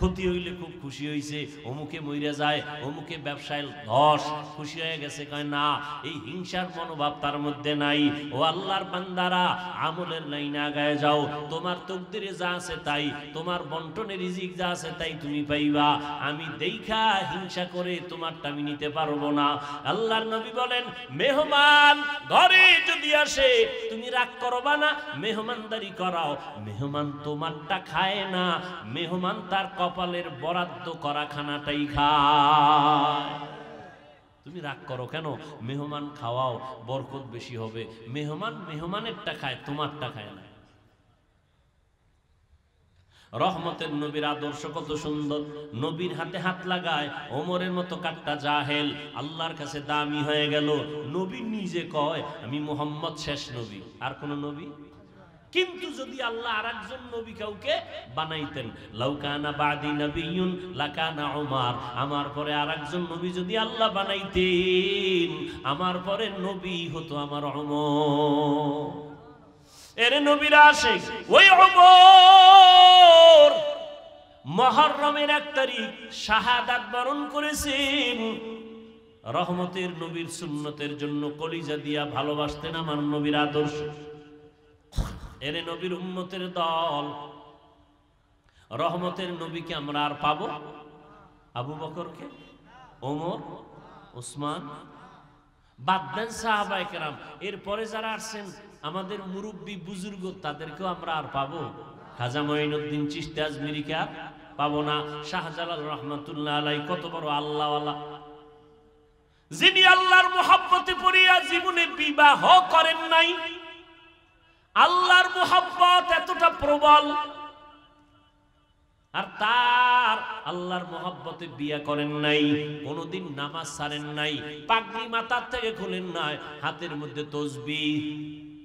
ক্ষতি হইলে খুব খুশি হইছে, অমুকে মইরা যায়, অমুকে ব্যবসায় লস, খুশি হয়ে গেছে। কয় না, এই হিংসার মনোভাব তার মধ্যে নাই। ও আল্লাহর বান্দারা, আমলের লাইনে আগায় যাও, তোমার তকদিরে যা আছে তাই, তোমার বন্টনে রিজিক যা আছে তাই তুমি পাইবা। আমি দেইখা হিংসা করে তোমারটা আমি নিতে পারবো না। আল্লাহর নবী বলেন, মেহমান ঘরে যদি আসে তুমি রাগ করবা না, মেহমানদারি করাও। মেহমান তোমারটা খায় না, মেহমান তার কপালের বরাদ্দ করা খানাটাই খায়। তুমি রাগ করো কেন? মেহমান খাওয়াও, বরকত বেশি হবে। মেহমান মেহমানেরটা খায়, তোমারটা খায় না। রহমতের নবীর আদর্শ কত সুন্দর। নবীর হাতে হাত লাগায় ওমরের মতো কাট্টা জাহেল আল্লাহর কাছে দামি হয়ে গেল। নবী নিজে কয়, আমি মুহাম্মদ শেষ নবী, আর কোন নবী। কিন্তু যদি আল্লাহ আরেকজন নবী কাউকে বানাইতেন, লাউকানা বাদি নবিয়্যুন লাকানা উমর, আমার পরে আরেকজন নবী যদি আল্লাহ বানাইতেন, আমার পরে নবী হতো আমার উমর। এর নবীর আশিক ওই উমর মুহররমের 1 তারিখ শাহাদাত বরণ করেছেন। রহমতের নবীর সুন্নতের জন্য কলিজা দিয়া ভালোবাসতেন আমার নবীর আদর্শ। এর নবীর উম্মতের দল। রহমতের নবীকে আমরা আর পাবো? আবু বকরকে, ওমর, ওসমান, বাদ দেন সাহাবায়ে কেরাম। এরপরে যারা আসছেন আমাদের মুরব্বী বুজুর্গ, তাদেরকেও আমরা আর পাবো? খাজা মঈনুদ্দিন চিশতি আজমিরিকে আর পাবো না। শাহজালাল রহমাতুল্লাহ আলাইহি কত বড় আল্লাহওয়ালা, যিনি আল্লাহর মুহাব্বতে পড়িয়া জীবনে বিবাহ করেন নাই। আল্লাহর মুহাব্বত এতটা প্রবল, আর তার আল্লাহর মুহাব্বতে বিয়ে করেন নাই, কোনদিন নামাজ ছাড়েন নাই, পাগড়ি মাথার থেকে খুলেন নাই, হাতের মধ্যে তাসবিহ,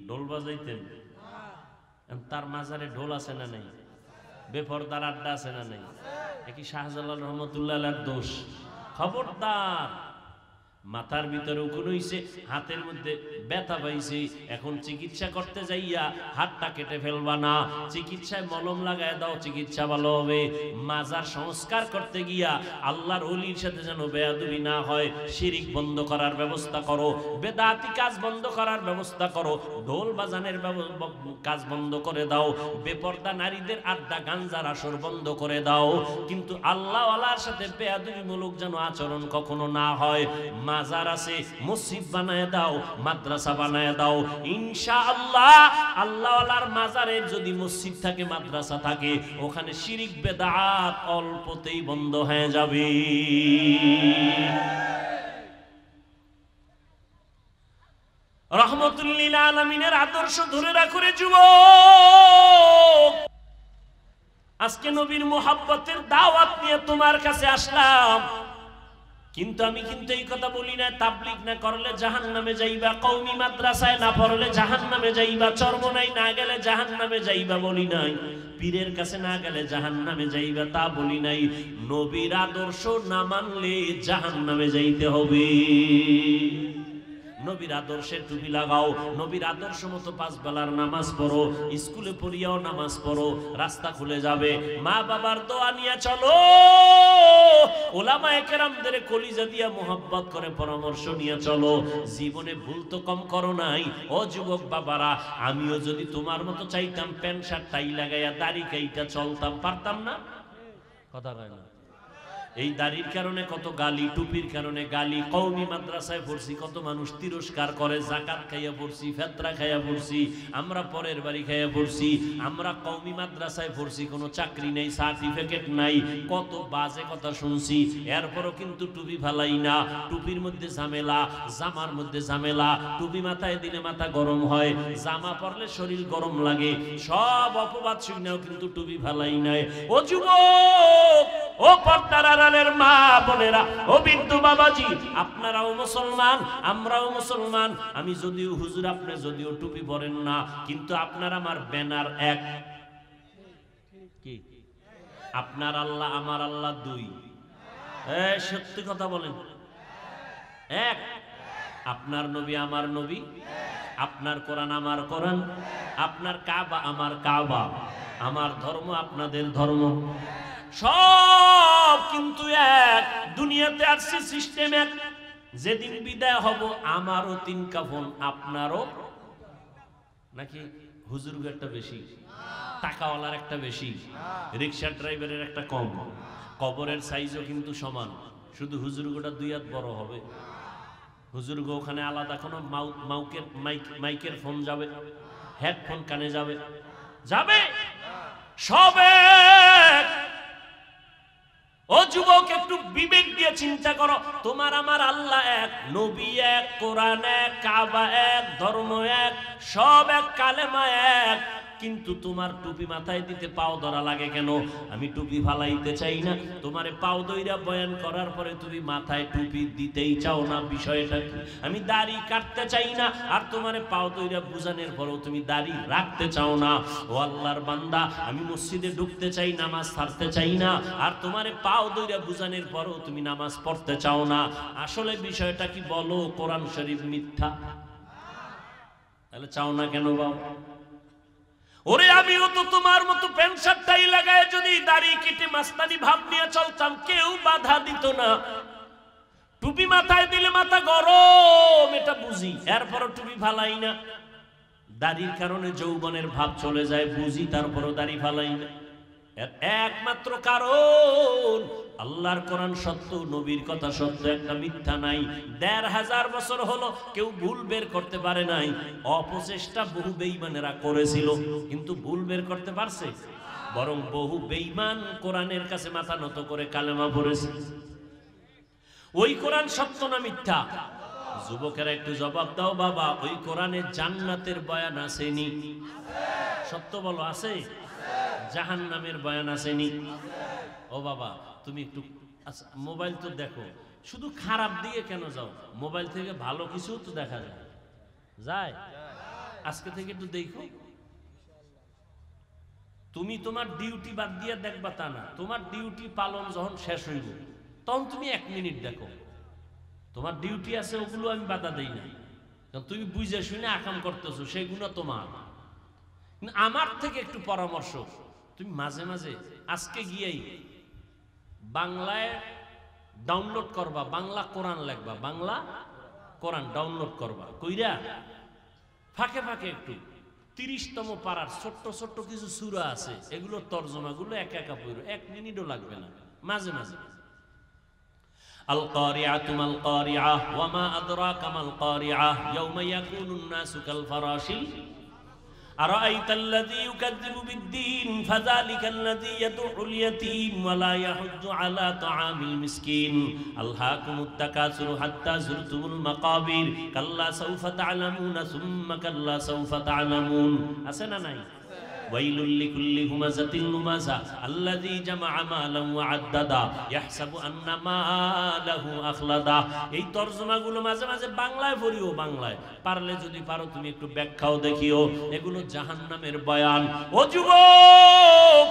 ঢোল বাজাইতেন। তার মাজারে ঢোল আছে না নাই? বেপরদার আড্ডা আছে না নাই? কি শাহজালাল রহমাতুল্লাহ আলাইহির দোষ? খবরদার। মাথার ভিতরে উকুন হইছে, হাতের মধ্যে ব্যথা পাইছে, এখন চিকিৎসা করতে যাইয়া হাতটা কেটে ফেলবা না, চিকিৎসায় মলম লাগায় দাও, চিকিৎসা ভালো হবে। মাজার সংস্কার করতে গিয়া আল্লাহর ওলির সাথে যেন বেয়াদবি না হয়, শিরিক বন্ধ করার ব্যবস্থা করো, বেদাতি কাজ বন্ধ করার ব্যবস্থা করো, ঢোল বাজানের কাজ বন্ধ করে দাও, বেপর্দা নারীদের আড্ডা গাঞ্জার আসর বন্ধ করে দাও। কিন্তু আল্লাহওয়ালার সাথে বেয়াদবিমূলক যেন আচরণ কখনো না হয়। মাজার আছে, মসজিদ বানায় দাও, মাদ্রাসা বানায় দাও, ইনশাআল্লাহ আল্লাহওয়ালার মাজারে যদি মসজিদ থাকে, মাদ্রাসা থাকে, ওখানে শিরিক বেদাত অল্পতেই বন্ধ হয়ে যাবে। রহমতুল লিল আলামিনের আদর্শ ধরে রাখো রে যুবক। আজকে নবীর মুহাব্বতের দাওয়াত নিয়ে তোমার কাছে আসলাম, কিন্তু আমি কিন্তু এই কথা বলি না তাবলীগ না করলে জাহান্নামে যাইবা, কওমি মাদ্রাসায় না পড়লে জাহান্নামে যাইবা, চরমনাই না গেলে জাহান্নামে যাইবা বলি নাই, পীরের কাছে না গেলে জাহান্নামে যাইবা তা বলি নাই। নবীর আদর্শ না মানলে জাহান্নামে যাইতে হবে। নবীর আদর্শের টুপি লাগাও, নবীর আদর্শ মতো 5 বেলার নামাজ পড়ো, স্কুলে পড়িয়াও নামাজ পড়ো, রাস্তা খুলে যাবে। মা বাবার দোয়া নিয়ে চলো, ওলামায়ে কেরামদের কলিজা দিয়া মোহাব্বত করে পরামর্শ নিয়ে চলো। জীবনে ভুল তো কম করো নাই। ও যুবক বাবারা, আমিও যদি তোমার মতো চাইতাম প্যান্ট শার্ট টাই লাগাইয়া দাড়ি কাইটা চলতাম, পারতাম না? কথা কয় না? এই দাড়ির কারণে কত গালি, টুপির কারণে গালি, কওমি মাদ্রাসায় পড়ছি কত মানুষ তিরস্কার করে, যাকাত খাইয়া পড়ছি, ফেতরা খাইয়া পড়ছি, আমরা পরের বাড়ি খাইয়া পড়ছি, আমরা কওমি মাদ্রাসায় পড়ছি, কোনো চাকরি নেই, সার্টিফিকেট নাই, কত বাজে কথা শুনছি, এরপরও কিন্তু টুপি ফালাই না। টুপির মধ্যে ঝামেলা, জামার মধ্যে ঝামেলা, টুপি মাথায় দিলে মাথা গরম হয়, জামা পরলে শরীর গরম লাগে, সব অপবাদ শুনেও কিন্তু টুপি ফালাই নাই। ও যুবক, ও পর্দার আড়ালের মা বোনেরা, ও বিন্দু বাবাজি, আপনারাও মুসলমান, আমরাও মুসলমান। আমি যদিও হুজুর, আপনি যদিও টুপি পরেন না, কিন্তু আপনার আমার ব্যানার এক। কি? আপনার আল্লাহ আমার আল্লাহ দুই? সত্যি কথা বলেন, এক। আপনার নবী আমার নবী, আপনার কোরআন আমার কোরআন, আপনার কাবা আমার কাবা, আমার ধর্ম আপনাদের ধর্ম, সব কিন্তু এক। দুনিয়াতে আসছে সিস্টেম এক। যেদিন বিদায় হব আমারও 3 কাফন, আপনারও নাকি? হুজুর একটা বেশি, টাকাওয়ালার একটা বেশি, রিক্সা ড্রাইভারের একটা কম, কবরের সাইজও কিন্তু সমান, শুধু হুজুর গোটা 2 হাত বড় হবে। হুজুর গো ওখানে আলাদা কোনো মাইকের ফোন যাবে, হেডফোন কানে যাবে, যাবে সবে। ও যুবক, একটু বিবেক দিয়ে চিন্তা করো, তোমার আমার আল্লাহ এক, নবী এক, কোরআন এক, কাবা এক, ধর্ম এক, সব এক, কালেমা এক, কিন্তু তোমার টুপি মাথায় দিতে পাও ধরা লাগে কেন? আমি টুপি ফালাইতে চাই না, তোমারে পাও দইরা বয়ান করার পরে তুমি মাথায় টুপি দিতেই চাও না, বিষয়টা কি? আমি দাড়ি কাটতে চাই না, আর তোমারে পাও দইরা বুঝানোর পরেও তুমি দাড়ি রাখতে চাও না। ও আল্লাহর বান্দা, আমি মসজিদে ঢুকতে চাই, নামাজ ছাড়তে চাই না, আর তোমারে পাও দইরা বুঝানোর পরেও তুমি নামাজ পড়তে চাও না। আসলে বিষয়টা কি বলো? কোরআন শরীফ মিথ্যা? তাহলে চাও না কেন বাবা? ওরে আমিও তো তোমার মতো প্যান্ট শার্ট টাই লাগায় যদি দাড়ি কেটে মাস্তানি ভাব নিয়ে চলতাম, কেউ বাধা দিত না। টুপি মাথায় দিলে মাথা গরম, এটা বুঝি, এরপরও টুপি ফালাই না। দাড়ির কারণে যৌবনের ভাব চলে যায়, বুঝি, তারপরও দাড়ি ফালাই না। এর একমাত্র কারণ আল্লাহর কোরআন সত্য, নবীর কথা সত্য, একটা মিথ্যা নাই। ১৫০০ বছর হলো কেউ ভুল বের করতে পারে নাই। অপচেষ্টা বহু বেঈমানেরা করেছিল, কিন্তু ভুল বের করতে পারছে? বরং বহু বেঈমান কোরআনের কাছে মাথা নত করে কালেমা পড়েছে। ওই কোরআন সত্য না মিথ্যা? যুবকেরা একটু জবাব দাও বাবা, ওই কোরআনে জান্নাতের বয়ান আসেনি? সত্য বলো, আছে? জাহান্নামের বয়ান আসেনি? ও বাবা, তুমি একটু মোবাইল তো দেখো, শুধু খারাপ দিয়ে কেন যাও? মোবাইল থেকে ভালো কিছু তো দেখা যায়, যায়? আজকে থেকে একটু দেখো। তুমি তোমার ডিউটি বাদ দিয়ে দেখবা তা না, তোমার ডিউটি পালন যখন শেষ হইব তখন তুমি 1 মিনিট দেখো, তোমার ডিউটি আছে, ওগুলো আমি বাধা দেই না, কারণ তুমি বুঝে শুনে আকাম করতেছো, সেগুলো তোমার। আমার থেকে একটু পরামর্শ, তুমি মাঝে মাঝে আজকে গিয়েই বাংলায় ডাউনলোড করবা, বাংলা কোরআন লিখবা, বাংলা কোরআন ডাউনলোড করবা, কইরা ফাঁকে ফাঁকে একটু 30তম পারার ছোট্ট ছোট্ট কিছু সূরা আছে, এগুলো তরজমাগুলো একা একা পড়ো, 1 মিনিটও লাগবে না, মাঝে মাঝে। আল কারিআতু মাল কারিআহ ওয়া মা আদরাকা মাল কারিআহ ইয়াওমা ইয়াকুনুন নাসু কাল ফারাশিল أرأيت الذي يكذب بالدين فذلك الذي يدعو اليتيم ولا يحض على طعام المسكين ألهاكم التكاثر حتى زرتم المقابر كلا سوف تعلمون ثم كلا سوف تعلمون أسنا ناي ويل لكل همزة لمزة الذي جمع مالا وعددا يحسب أن ماله أخلدا। এই তরজমাগুলো মাঝে মাঝে বাংলায় পড়িও, বাংলায় পারলে যদি পারো তুমি একটু ব্যাখ্যাও দেখিও, এগুলো জাহান্নামের বয়ান। ও যুবক,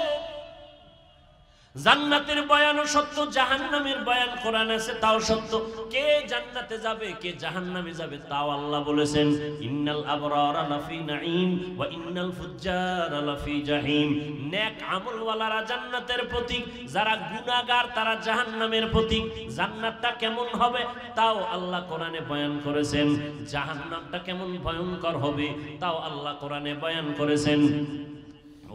জান্নাতের বয়ানও সত্য, জাহান্নামের বয়ান কোরআন আছে তাও সত্য। কে জান্নাতে যাবে কে জাহান্নামে যাবে তাও আল্লাহ বলেছেন, ইন্নাল আবরারা লাফি নাঈম ওয়া ইন্নাল ফুজ্জারা লাফি জাহিম। নেক আমলওয়ালারা জান্নাতের প্রতীক, যারা গুনাহগার তারা জাহান্নামের প্রতীক। জান্নাতটা কেমন হবে তাও আল্লাহ কোরআনে বয়ান করেছেন, জাহান্নামটা কেমন ভয়ঙ্কর হবে তাও আল্লাহ কোরআনে বয়ান করেছেন।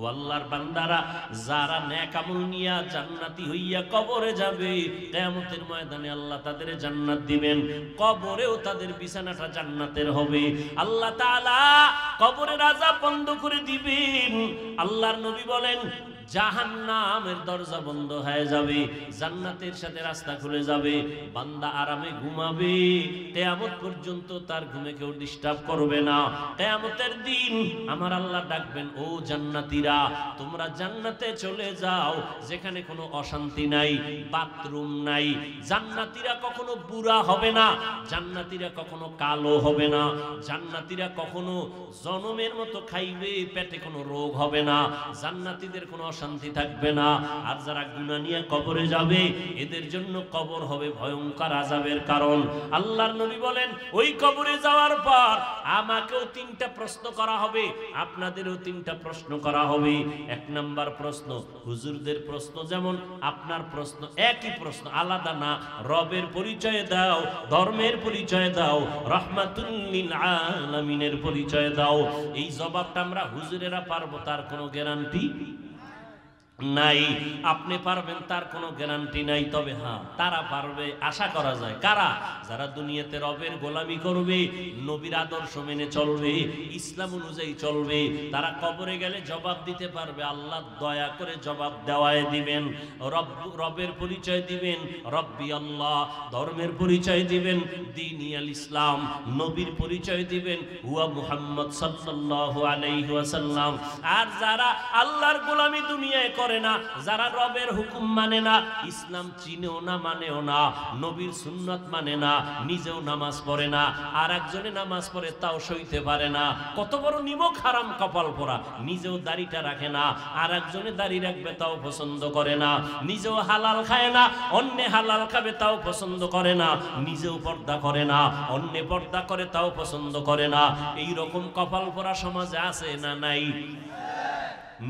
ও আল্লাহর বান্দারা, যারা নেক আমল নিয়া জান্নাতি হইয়া কবরে যাবে, কিয়ামতের ময়দানে আল্লাহ তাদের জান্নাত দিবেন, কবরেও তাদের বিছানাটা জান্নাতের হবে। আল্লাহ তাআলা কবরের আযাব বন্ধ করে দিবেন। আল্লাহর নবী বলেন, জাহান্নামের দরজা বন্ধ হয়ে যাবে, জান্নাতের সাথে রাস্তা খুলে যাবে, বান্দা আরামে ঘুমাবে, কিয়ামত পর্যন্ত তার ঘুমে কেউ ডিস্টার্ব করবে না। কিয়ামতের দিন আমার আল্লাহ ডাকবেন, ও জান্নাতীরা তোমরা জান্নাতে চলে যাও, যেখানে কোনো অশান্তি নাই, বাথরুম নাই। জান্নাতীরা কখনো বুড়া হবে না, জান্নাতীরা কখনো কালো হবে না, জান্নাতীরা কখনো জনমের মতো খাইবে, পেটে কোনো রোগ হবে না, জান্নাতীদের কোনো শান্তি থাকবে না। আর যারা গুনাহ নিয়ে কবরে যাবে, এদের জন্য কবর হবে ভয়ঙ্কর আযাবের কারণ। আল্লাহর নবী বলেন, ওই কবরে যাওয়ার পর আমাকেও 3টা প্রশ্ন করা হবে, আপনাদেরও 3টা প্রশ্ন করা হবে। 1 নাম্বার প্রশ্ন হুজুরদের প্রশ্ন, যেমন আপনার প্রশ্ন একই প্রশ্ন, আলাদা না। রবের পরিচয় দাও, ধর্মের পরিচয় দাও, রাহমাতুল লিল আলামিনের পরিচয় দাও। এই জবাবটা আমরা হুজুরেরা পারবো তার কোনো গ্যারান্টি নাই, আপনি পারবেন তার কোনো গ্যারান্টি নাই। তবে হ্যাঁ, তারা পারবে, আশা করা যায়। কারা? যারা দুনিয়াতে রবের গোলামি করবে, নবীর আদর্শ মেনে চলবে, ইসলাম অনুযায়ী চলবে, তারা কবরে গেলে জবাব দিতে পারবে। আল্লাহ দয়া করে জবাব দেওয়ায় দিবেন, রবের পরিচয় দিবেন, রব্বি আল্লাহ, ধর্মের পরিচয় দিবেন, দ্বীনি আল ইসলাম, নবীর পরিচয় দিবেন, হুয়া মুহাম্মদ সাল্লাল্লাহু আলাইহি ওয়াসাল্লাম। আর যারা আল্লাহর গোলামি দুনিয়ায় করে না, যারা রবের হুকুম মানে না, ইসলাম চিনেও না, মানেও না, নবীর সুন্নাত মানে না, নিজেও নামাজ পড়ে না, আর একজনে নামাজ পড়ে তাও সইতে পারে না, কত বড় নিমক হারাম কপাল পরা, নিজেও দাড়িটা রাখে না, আর একজনে দাড়ি রাখবে তাও পছন্দ করে না, নিজেও হালাল খায় না, অন্যে হালাল খাবে তাও পছন্দ করে না, নিজেও পর্দা করে না, অন্যে পর্দা করে তাও পছন্দ করে না। এই রকম কপাল পরা সমাজে আছে না নাই?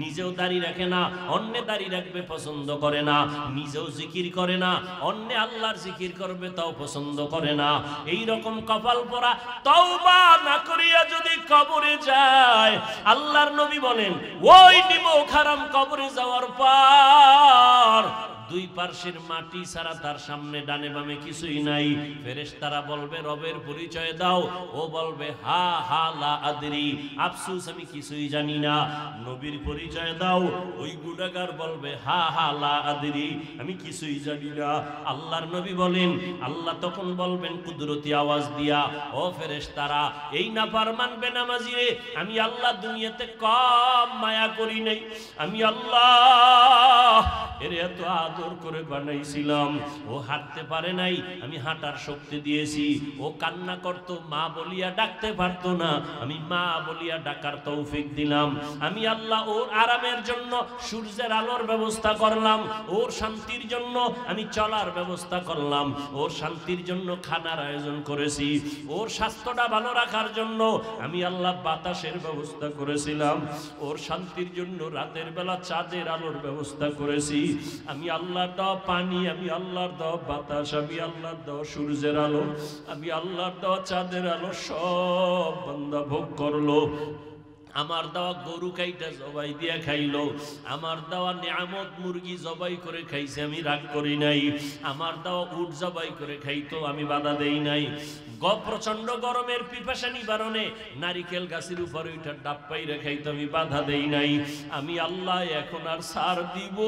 নিজেও দাড়ি রাখে না, অন্যে দাড়ি রাখবে পছন্দ করে না, নিজেও জিকির করে না, অন্যে আল্লাহর জিকির করবে তাও পছন্দ করে না। এই রকম কপাল পরা তওবা না করিয়া যদি কবরে যায়, আল্লাহর নবী বলেন, ওই নিমক হারাম কবরে যাওয়ার পর 2 পার্শ্বের মাটি ছাড়া তার সামনে ডানে বামে কিছুই নাই। ফেরেশতারা বলবে, রবের পরিচয় দাও, ও বলবে, হা হা লা আদরি, আফসোস আমি কিছুই জানি না। নবীর পরিচয় দাও, ওই গুনাহগার বলবে, হা হা লা আদরি, আমি কিছুই জানি না। আল্লাহর নবী বলেন, আল্লাহ তখন বলবেন কুদরতি আওয়াজ দিয়া, ও ফেরেশতারা, এই নাফরমান বেনামাজি রে আমি আল্লাহ দুনিয়াতে কম মায়া করি নাই, আমি আল্লাহ এর এত আদর করে বানাইছিলাম, ও হাঁটতে পারে নাই, আমি হাঁটার শক্তি দিয়েছি। ও কান্না করতো, মা বলিয়া ডাকতে পারতো না, আমি মা বলিয়া ডাকার তৌফিক দিলাম। আমি আল্লাহ ওর আরামের জন্য সূর্যের আলোর ব্যবস্থা করলাম, ওর শান্তির জন্য আমি চলার ব্যবস্থা করলাম, ওর শান্তির জন্য খানার আয়োজন করেছি, ওর স্বাস্থ্যটা ভালো রাখার জন্য আমি আল্লাহ বাতাসের ব্যবস্থা করেছিলাম, ওর শান্তির জন্য রাতের বেলা চাঁদের আলোর ব্যবস্থা করেছি। আমি আল্লাহর দেওয়া পানি, আমি আল্লাহর দেওয়া বাতাস, আমি আল্লাহর দেওয়া সূর্যের আলো, আমি আল্লাহর দেওয়া চাঁদের আলো সব বান্দা ভোগ করলো। আমার দেওয়া গরু কাইটা জবাই দিয়া খাইলো, আমার দেওয়া নিয়ামত মুরগি জবাই করে খাইছে, আমি রাগ করি নাই। আমার দেওয়া উট জবাই করে খাইতো, আমি বাধা দেই নাই। প্রচন্ড গরমের পিপাসা নিবারণে নারিকেল গাছের উপরে ওইটা ডাব পাইরে খাইতো, আমি বাধা দেই নাই। আমি আল্লাহ এখন আর ছাড় দিব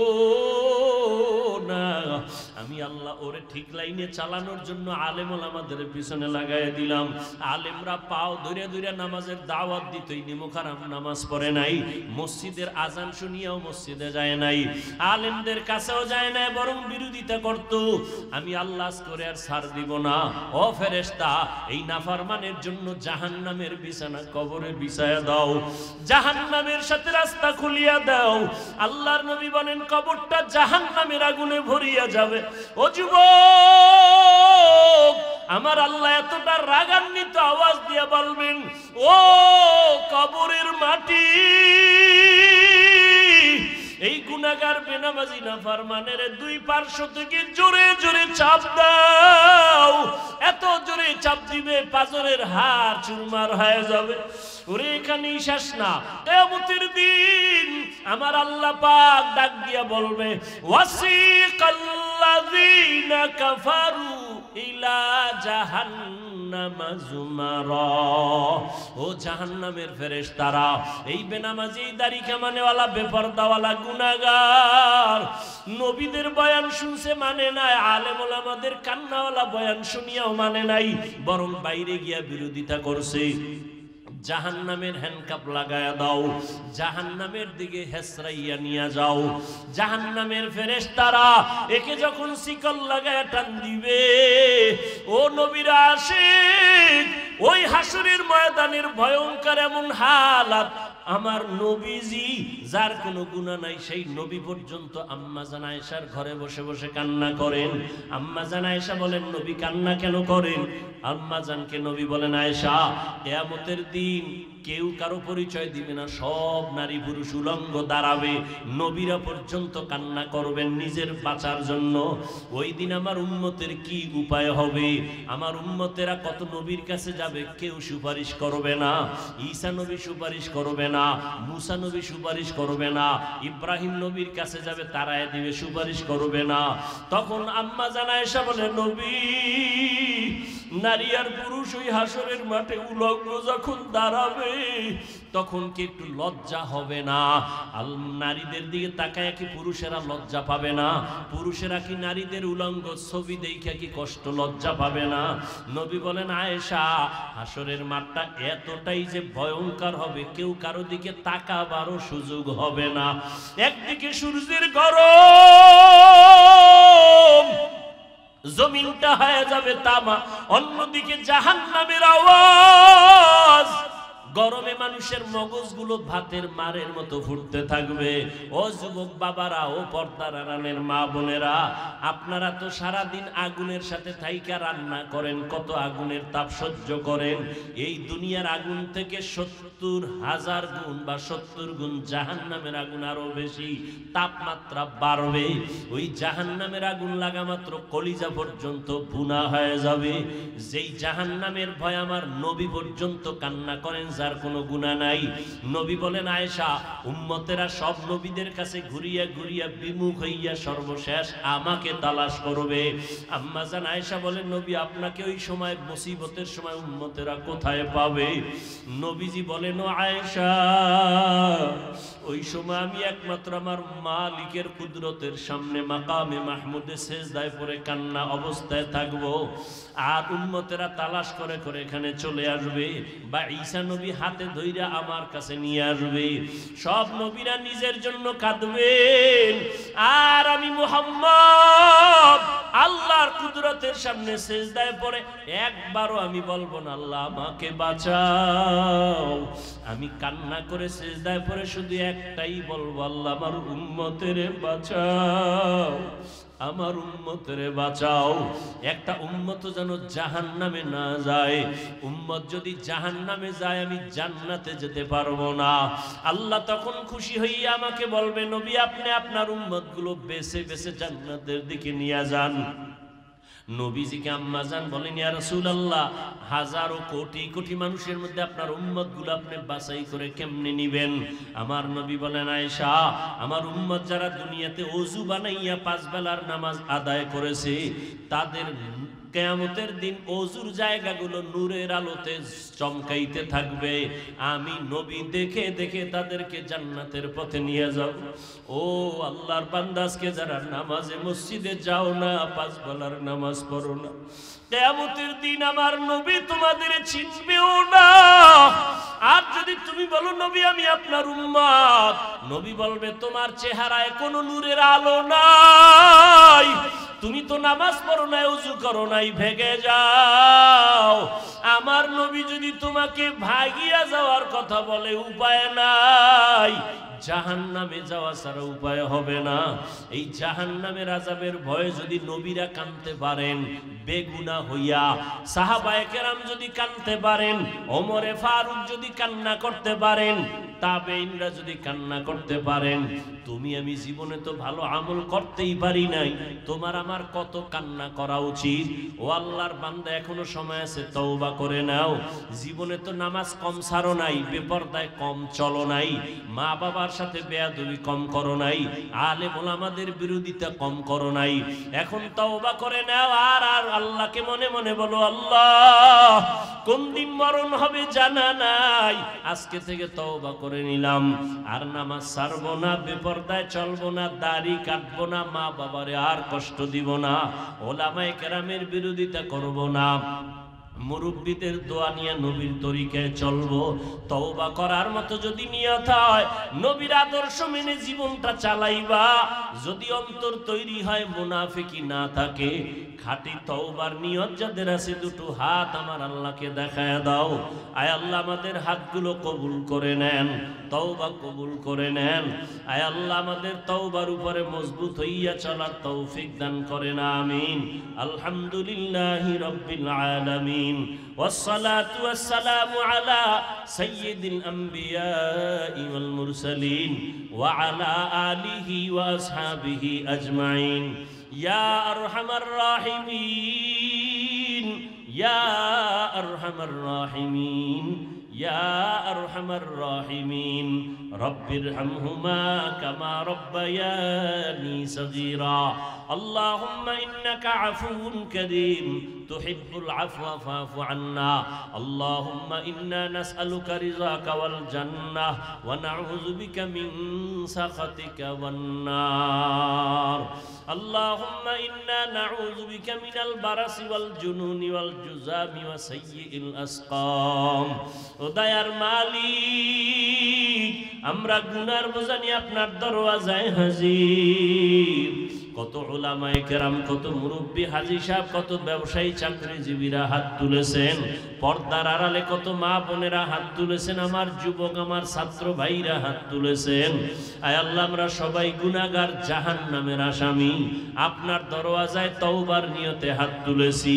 না। আমি আল্লাহ ওরে ঠিক লাইনে চালানোর জন্য আলেম ওলামাদের পিছনে লাগাই দিলাম। আলেমরা পাও ধরে ধরে নামাজের দাওয়াত দিত, নিমুখারাম নামাজ পড়ে নাই, মসজিদের আজান শুনিয়াও মসজিদে যায় নাই, আলেমদের কাছেও যায় নাই, বরং বিরোধিতা করত। আমি আল্লাহ করে আর ছাড় দিব না। ও ফেরেশতা, এই নাফরমানের জন্য জাহান্নামের বিছানা কবরে বিছায়া দাও, জাহান্নামের সাথে রাস্তা খুলিয়া দাও। আল্লাহর নবী বলেন কবরটা জাহান্নামের আগুনে ভরিয়া যাবে। ও যুবক, আমার আল্লাহ এতটা রাগান্বিত আওয়াজ দিয়ে বলবেন, ও কবরের মাটি, এই গুনাহগার বেনামাজি নাফরমানের দুই পার্শ্ব থেকে জোরে জোরে চাপ দাও। এত জোরে চাপ দিবে পাজরের হাড় চুরমার হয়ে যাবে। ওরে এখানেই শেষ না, কিয়ামতের দিন আমার আল্লাহ পাক ডাক দিয়া বলবে, ওয়াসিকাল্লাযীনা কাফারু ইলা জাহান্নামা যুমারা। ও জাহান্নামের ফেরেশতারা, এই বেনামাজি দাড়ি কামানেওয়ালা বেপরদাওয়ালা গুনাহগার নবীদের বয়ান শুনছে মানে নাই, আলেম ওলামাদের কান্নাওয়ালা বয়ান শুনিয়াও মানে নাই, বরং বাইরে গিয়া বিরোধিতা করছে। জাহান্নামের হ্যান্ডকাপ লাগায়া দাও, জাহান্নামের দিকে হেসরাইয়া নিয়ে যাও। জাহান্নামের ফেরেশতারা একে যখন শিকল লাগায়া টান দিবে, ও নবীরা আশিক, ওই হাসরের ময়দানের ভয়ঙ্কর এমন হালাত, আমার নবীজি যার কোনো গুনাহ নাই সেই নবী পর্যন্ত আম্মা জান আয়েশার ঘরে বসে বসে কান্না করেন। আম্মা জান আয়েশা বলেন, নবী কান্না কেন করেন? আম্মা জানকে নবী বলেন, আয়েশা, কিয়ামতের দিন কেউ কারো পরিচয় দিবে না, সব নারী পুরুষ উলঙ্গ দাঁড়াবে, নবীরা পর্যন্ত কান্না করবেন নিজের বাঁচার জন্য। ওই দিন আমার উম্মতের কি উপায় হবে? আমার উম্মতেরা কত নবীর কাছে যাবে, কেউ সুপারিশ করবে না। ঈসা নবী সুপারিশ করবে না, মুসা নবী সুপারিশ করবে না, ইব্রাহিম নবীর কাছে যাবে তারায় দিবে, সুপারিশ করবে না। তখন আম্মা জান আয়েশা বলে, নবী, নারী আর পুরুষ ওই হাসরের মাঠে উলঙ্গ যখন দাঁড়াবে, তখন কি একটু লজ্জা হবে না? নারীদের দিকে তাকায় কি পুরুষেরা লজ্জা পাবে না? পুরুষেরা কি নারীদের উলঙ্গ ছবি দেখে কি কষ্ট লজ্জা পাবে না? নবী বলেন, আয়েশা, হাসরের মাঠটা এতটাই যে ভয়ঙ্কর হবে, কেউ কারো দিকে তাকাবারও সুযোগ হবে না। একদিকে সূর্যের গরম, জমিনটা হয়ে যাবে তামা, অন্যদিকে জাহান্নামের আওয়াজ, গরমে মানুষের মগজগুলো ভাতের মারের মতো ফুটতে থাকবে। ও যুবক বাবারা, ও পর্দার আড়ালের মা বোনেরা, আপনারা তো সারাদিন আগুনের সাথে থাইকা রান্না করেন, কত আগুনের তাপ সহ্য করেন। এই দুনিয়ার আগুন থেকে 70,000 গুণ বা 70 গুণ জাহান্নামের আগুন আরো বেশি তাপমাত্রা বাড়বে। ওই জাহান্নামের আগুন লাগা মাত্র কলিজা পর্যন্ত ভুনা হয়ে যাবে। যেই জাহান্নামের ভয় আমার নবী পর্যন্ত কান্না করেন, যার কোনো গুনাহ নাই। নবী বলেন, আয়েশা, উম্মতেরা সব নবীদের কাছে ঘুরিয়া ঘুরিয়া বিমুখ হইয়া সর্বশেষ আমাকে তালাশ করবে। আম্মা জান আয়েশা বলেন, নবী, আপনাকে ওই সময় মুসিবতের সময় উম্মতেরা কোথায় পাবে? নবীজি বলেন, ও আয়েশা, ওই সময় আমি একমাত্র আমার মালিকের কুদরতের সামনে মাকামে মাহমুদে সেজদায় পড়ে কান্না অবস্থায় থাকবো, আর উম্মতেরা তালাশ করে করে এখানে চলে আসবে। বা ঈসা নবী নবী হাতে ধইরা আমার কাছে নিয়ে আসবে। সব নবীরা নিজের জন্য কাঁদবেন, আর আমি মুহাম্মদ আল্লাহর কুদরতের সামনে সিজদায় পড়ে একবারও আমি বলবো না আল্লাহ আমাকে বাঁচাও। আমি কান্না করে সিজদায় পড়ে শুধু একটাই বলবো, আল্লাহ আমার উম্মতেরে বাঁচাও, আমার উম্মতরে বাঁচাও। একটা উম্মত যেন জাহান্নামে না যায়। উম্মত যদি জাহান্নামে যায় আমি জান্নাতে যেতে পারবো না। আল্লাহ তখন খুশি হইয়া আমাকে বলবে, নবী আপনি আপনার উম্মতগুলো বেছে বেছে জান্নাতের দিকে নিয়ে যান। নবীজিকে আম্মা জান বলেন, ইয়া রাসূলুল্লাহ, হাজারো কোটি কোটি মানুষের মধ্যে আপনার উম্মতগুলো আপনি বাছাই করে কেমনে নিবেন? আমার নবী বলেন, আয়েশা, আমার উম্মত যারা দুনিয়াতে ওযু বানাইয়া 5 বেলার নামাজ আদায় করেছে, তাদের কিয়ামতের দিন ওযুর জায়গাগুলো নূরের আলোতে চমকাইতে থাকবে। আমি নবী দেখে দেখে তাদেরকে জান্নাতের পথে নিয়ে যাব। ও আল্লাহর বান্দা, আজকে যারা নামাজে মসজিদে যাও না, 5 বেলার নামাজ পড়ো না, কিয়ামতের দিন আমার নবী তোমাদের চিনবেও না। আর যদি তুমি বলো নবী আমি আপনার উম্মত, নবী বলবে তোমার চেহারায় কোনো নূরের আলো নাই, তুমি তো নামাজ পড়ো নাই, ওযু করো নাই, ভেগে যাও। আমার নবী যদি তোমাকে ভাগিয়া যাওয়ার কথা বলে, উপায় নাই, জাহান্নামে যাওয়া ছাড়া উপায় হবে না। এই জাহান্নামের আযাবের ভয়ে যদি নবীরা কাঁদতে পারেন বেগুনাহ হইয়া, সাহাবায়ে কেরাম যদি কাঁদতে পারেন, ওমরে ফারুক যদি কান্না করতে পারেন, তাবেঈনরা যদি কান্না করতে পারেন, তুমি আমি জীবনে তো ভালো আমল করতেই পারি নাই, তোমার আমার কত কান্না করা উচিত। ও আল্লাহর বান্দা, এখনো সময় আছে, তওবা করে নাও। জীবনে তো নামাজ কম ছাড়ো নাই, বেপরদায় কম চলো নাই, মা বাবার সাথে বেয়াদবি কম করো নাই, আলেম ওলামাদের বিরোধিতা কম করো নাই। এখন তওবা করে নাও, আর আর আল্লাহকে মনে মনে বলো, আল্লাহ কোন দিন মরণ হবে জানা নাই, আজকে থেকে তওবা করে নিলাম, আর নামাজ ছাড়বো না, বেপরদায় চলবো না, দাড়ি কাটবো না, মা বাবারে আর কষ্ট দিব না, ওলামায়ে কেরামের বিরোধিতা করব না, মুরব্বীদের দোয়া নিয়ে নবীর তরিকায় চলবো। তওবা করার মতো যদি নিয়ত হয়, নবীর আদর্শ মেনে জীবনটা চালাইবা। যদি অন্তর তৈরি হয়, মুনাফিকি না থাকে, খাঁটি তওবার নিয়ত যাদের আছে, দুটো হাত আমার আল্লাহকে দেখায় দাও। আয় আল্লাহ আমাদের হাতগুলো কবুল করে নেন, তওবা কবুল করে নেন। আয় আল্লাহ আমাদের তওবার উপরে মজবুত হইয়া চলার তৌফিক দান করেন, আমিন। আলহামদুলিল্লাহি রাব্বিল আলামিন, والصلاة والسلام على سيد الأنبياء والمرسلين وعلى آله وأصحابه أجمعين يا أرحم الراحمين يا أرحم الراحمين يا أرحم الراحمين رب ارحمهما كما ربياني صغيرا اللهم إنك عفو كريم تحب العفو فاعف عنا اللهم إنا نسألك رضاك والجنة ونعوذ بك من سخطك والنار اللهم إنا نعوذ بك من البرص والجنون والجذام وسيء الأسقام দয়ার মালিক আমরা গুনার বোঝা নিয়ে আপনার দরওয়াজায় হাজির। কত উলামায়ে কেরাম, কত মুরব্বী হাজী সাহেব, কত ব্যবসায়ী চাকরিজীবীরা হাত তুলেছেন, পর্দার আড়ালে কত মা বোনেরা হাত তুলেছেন, আমার যুবক আমার ছাত্র ভাইরা হাত তুলেছেন। আয় আল্লাহ আমরা সবাই গুনাহগার, জাহান্নামের আসামি, আপনার দরওয়াজায় তওবার নিয়তে হাত তুলেছি।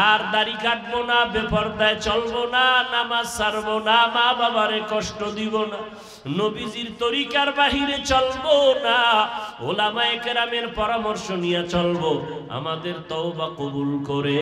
আর দাড়ি কাটবো না, বেপরদায় চলবো না, নামাজ ছাড়বো না, মা বাবারে কষ্ট দিব না, নবীজির তরিকার বাহিরে চলবো না, ওলামায়ে কেরামের পরামর্শ নিয়ে চলবো। আমাদের তওবা কবুল করে